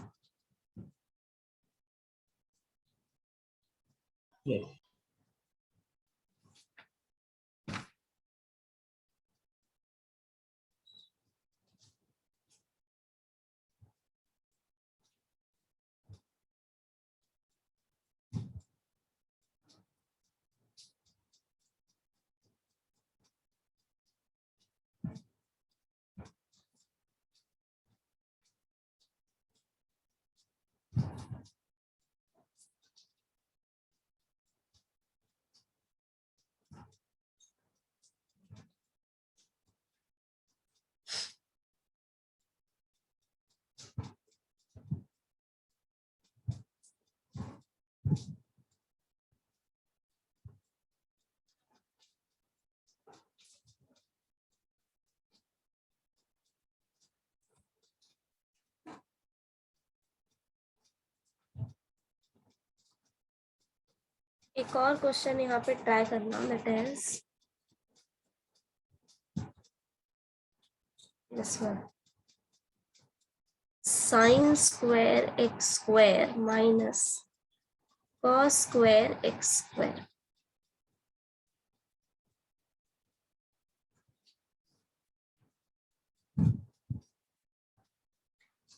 Yes. एक और क्वेश्चन यहाँ पे ट्राई करना, that is this one, sin square x square minus cos square x square.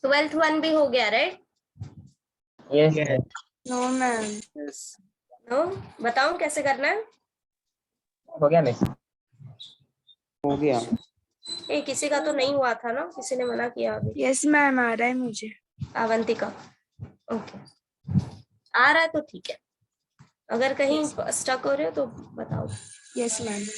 Twelfth one भी हो गया, right? Yes. No, ma'am. No, बताऊं कैसे करना है? हो गया मिस? हो गया। ए, किसी का तो नहीं हुआ था ना, किसी ने मना किया अभी। Yes, ma'am. आ रहा है मुझे। अवंतिका, ओके, आ रहा है तो ठीक है, अगर कहीं स्टक हो रहे हो तो बताओ। Yes, ma'am.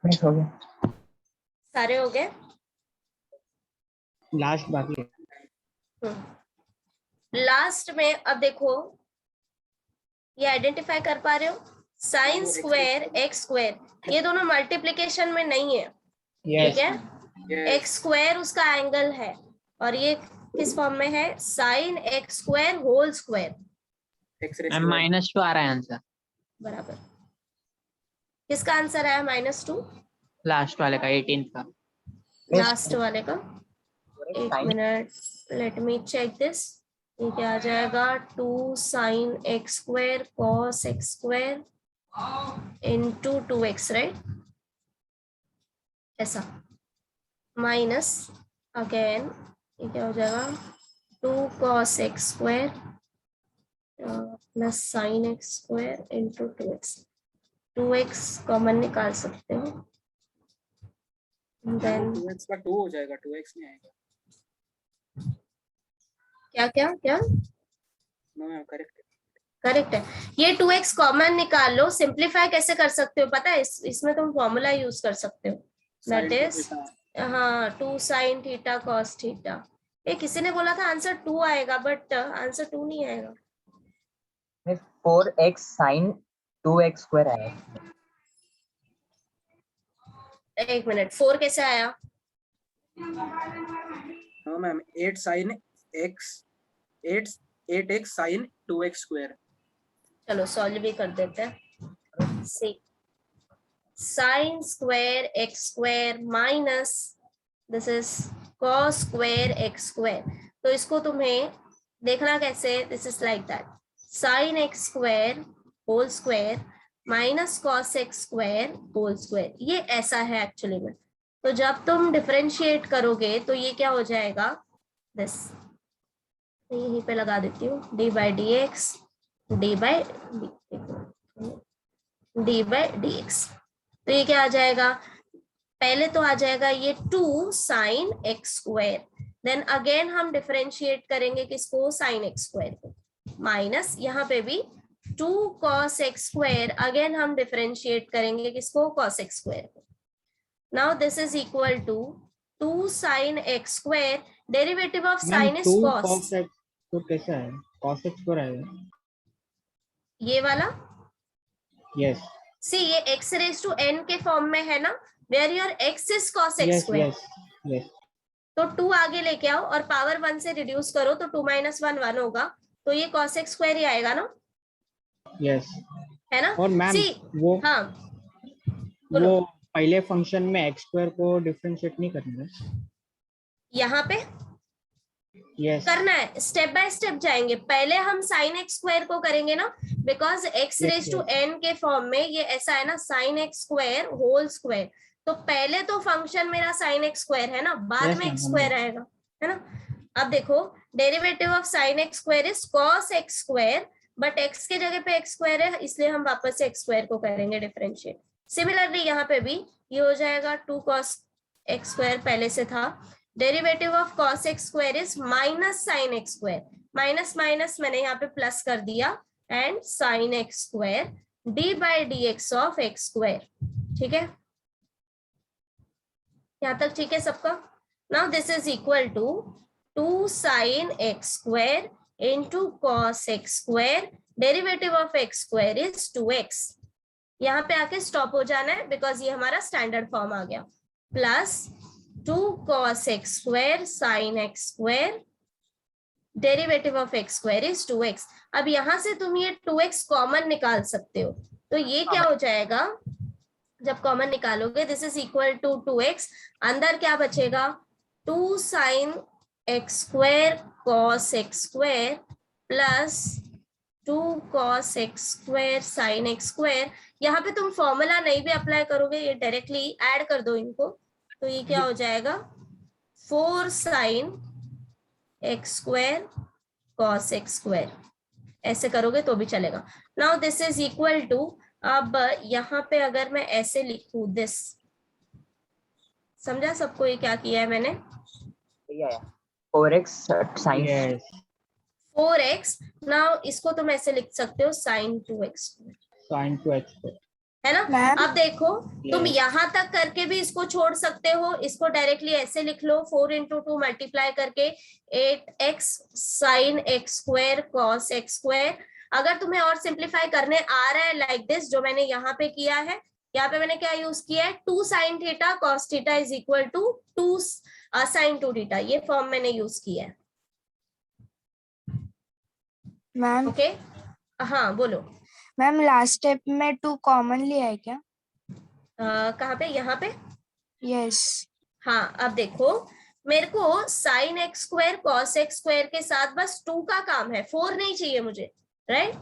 मिस हो गया। सारे हो गए? लास्ट बाकी है। लास्ट में अब देखो, ये आइडेंटिफाई कर पा रहे हो, साइन स्क्वायर एक्स स्क्वायर, ये दोनों मल्टीप्लिकेशन में नहीं है, ठीक है? एक्स स्क्वायर उसका एंगल है, और ये किस फॉर्म में है? Sine x square whole square, -2 आ रहा है आंसर। बराबर। किसका आंसर आया? -2? लास्ट वाले का 18 का। लास्ट वाले का, एक minute, let me check this. ये क्या आ जाएगा? 2 sine x square cos x square into 2x, right? ऐसा, माइनस अगेन ये क्या हो जाएगा? 2 cos x square plus sine x square into 2x। 2x common निकाल सकते हो, देन 2x का 2 हो जाएगा, 2x नहीं आएगा। क्या क्या क्या? नो मैम, करेक्ट करेक्ट है। ये 2x कॉमन निकाल लो। सिंप्लीफाई कैसे कर सकते हो पता है? इसमें तुम फॉर्मूला यूज कर सकते हो, दैट इज हाँ 2 साइन थीटा कॉस थीटा। ये किसी ने बोला था आंसर 2 आएगा, बट आंसर 2 नहीं आएगा। 4x sin 2x स्क्वायर आया। एक मिनट, 4 कैसे आया? No ma'am, 8x sin 2x square. चलो सॉल्व भी कर देते हैं। See sine square x square minus this is cos square x square. तो इसको तुम्हें देखना कैसे, this is like that, sine x square whole square minus cos x square whole square, ये ऐसा है एक्चुअली में। तो जब तुम डिफरेंशिएट करोगे तो ये क्या हो जाएगा? दिस यहीं पे लगा देती हूँ, D by d x d by d x. तो ये क्या आ जाएगा? पहले तो आ जाएगा ये 2 sine x square, then again हम डिफरेंशिएट करेंगे किसको? साइन एक्स स्क्वायर को, माइनस यहाँ पे भी 2 cos x स्क्वायर, अगेन हम डिफरेंशिएट करेंगे किसको? cos x स्क्वायर को। Now this is equal to 2 sine x square, derivative of sine is cos। तो कैसा है? cos x स्क्वायर आएगा। ये वाला यस सी, ये x रेज टू n के फॉर्म में है ना, where your x is cos x yes square. Yes yes. तो 2 आगे लेके आओ और पावर 1 से रिड्यूस करो तो 2 - 1 1 होगा, तो ये cos x स्क्वायर ही आएगा ना? यस है ना? और मैम वो हाँ वो पहले फंक्शन में x स्क्वायर को डिफरेंशिएट नहीं करना है यहाँ पे यस करना है, स्टेप बाय स्टेप जाएंगे। पहले हम साइन एक्स स्क्वायर को करेंगे ना, because x raise to n के फॉर्म में ये ऐसा है ना, sine x square whole square. तो पहले तो फंक्शन मेरा साइन एक्स स्क्वायर है ना, बाद में एक्स स्क्वायर आएगा, है ना? अब देखो derivative of sine x square is cos x square, but x के जगह पे एक्स स्क्वायर है इसलिए हम वापस से एक्स स्क्वायर को करेंगे डिफरेंशिएट। सिमिलरली यहाँ पे भी ये हो जाएगा 2 cos एक्स स्क्वायर पहले से था। Derivative of cos x square is minus sine x square, minus minus मैंने यहाँ पे प्लस कर दिया, and sine x square d by d x of x square. ठीक है, यहाँ तक ठीक है सबका। Now this is equal to 2 sin x square into cos x square, derivative of x square is 2x। यहाँ पे आके स्टॉप हो जाना है बिकॉज ये हमारा स्टैंडर्ड फॉर्म आ गया, plus 2 cos x square sin x square, derivative of x square is 2x। अब यहाँ से तुम ये 2x कॉमन निकाल सकते हो, तो ये क्या हो जाएगा जब कॉमन निकालोगे, this is equal to 2x, अंदर क्या बचेगा 2 sin x square cos x square plus 2 cos x square sin x square। यहाँ पे तुम फॉर्मूला नहीं भी अप्लाई करोगे, ये डायरेक्टली ऐड कर दो इनको, तो ये क्या हो जाएगा 4 sin x square cos x square, ऐसे करोगे तो भी चलेगा। Now this is equal to, अब यहाँ पे अगर मैं ऐसे लिखूं दिस, समझा सबको ये क्या किया है मैंने? 4x sin Yes. 4x, now इसको तुम ऐसे लिख सकते हो sin 2x, Sin 2x. है ना? मैम अब देखो तुम यहाँ तक करके भी इसको छोड़ सकते हो, इसको डायरेक्टली ऐसे लिख लो 4 into 2 मल्टीप्लाई करके 8x sin x square cos x square। अगर तुम्हें और सिंप्लीफाई करने आ रहा है लाइक दिस, जो मैंने यहाँ पे किया है, यहाँ पे मैंने क्या यूज किया है 2 sin theta cos theta is equal to 2 sin 2 theta, ये फॉर्म मैंने यूज किया है। मैम ओके हाँ बोलो। मैम लास्ट स्टेप में 2 कॉमन लिया है क्या? कहाँ पे? यहाँ पे। यस। हाँ अब देखो मेरे को sin x square cos x square के साथ बस 2 का काम है, 4 नहीं चाहिए मुझे, राइट?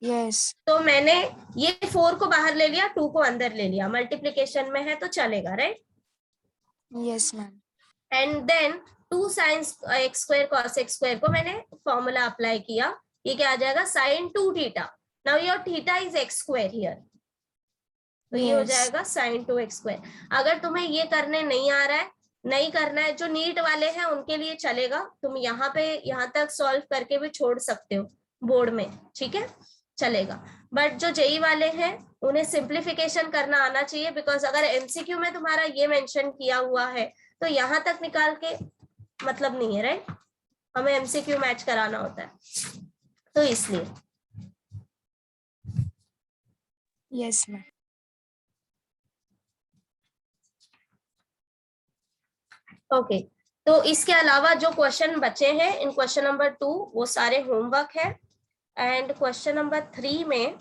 यस। तो मैंने ये 4 को बाहर ले लिया, 2 को अंदर ले लिया, मल्टीप्लिकेशन में है तो चलेगा, right? Yes ma'am. And then 2 sin x square cos x square को मैंने फॉर्मूला अप्लाई किया, ये क्या आ जाएगा sin 2 theta. Now your theta is x square here, तो ये हो Yes. जाएगा sin 2x स्क्वायर। अगर तुम्हें ये करने नहीं आ रहा है, नहीं करना है, जो नीट वाले हैं उनके लिए चलेगा, तुम यहाँ पे यहाँ तक सॉल्व करके भी छोड़ सकते हो बोर्ड में, ठीक है चलेगा। बट जो जेई वाले हैं उन्हें सिंप्लीफिकेशन करना आना चाहिए, बिकॉज अगर एमसीक्यू में तुम्हारा ये मेंशन किया हुआ है तो यहाँ तक निकाल के मतलब नहीं है, राइट? हमें एमसीक्यू मैच कराना होता है, तो इसलिए। Yes ma'am. ओके तो इसके अलावा जो क्वेश्चन बचे हैं इन क्वेश्चन नंबर 2 वो सारे होमवर्क है, एंड क्वेश्चन नंबर 3 में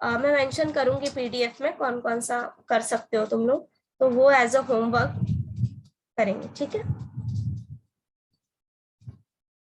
मैं मेंशन करूंगी पीडीएफ में कौन कौन सा कर सकते हो तुम लोग, तो वो एज अ होमवर्क करेंगे, ठीक है।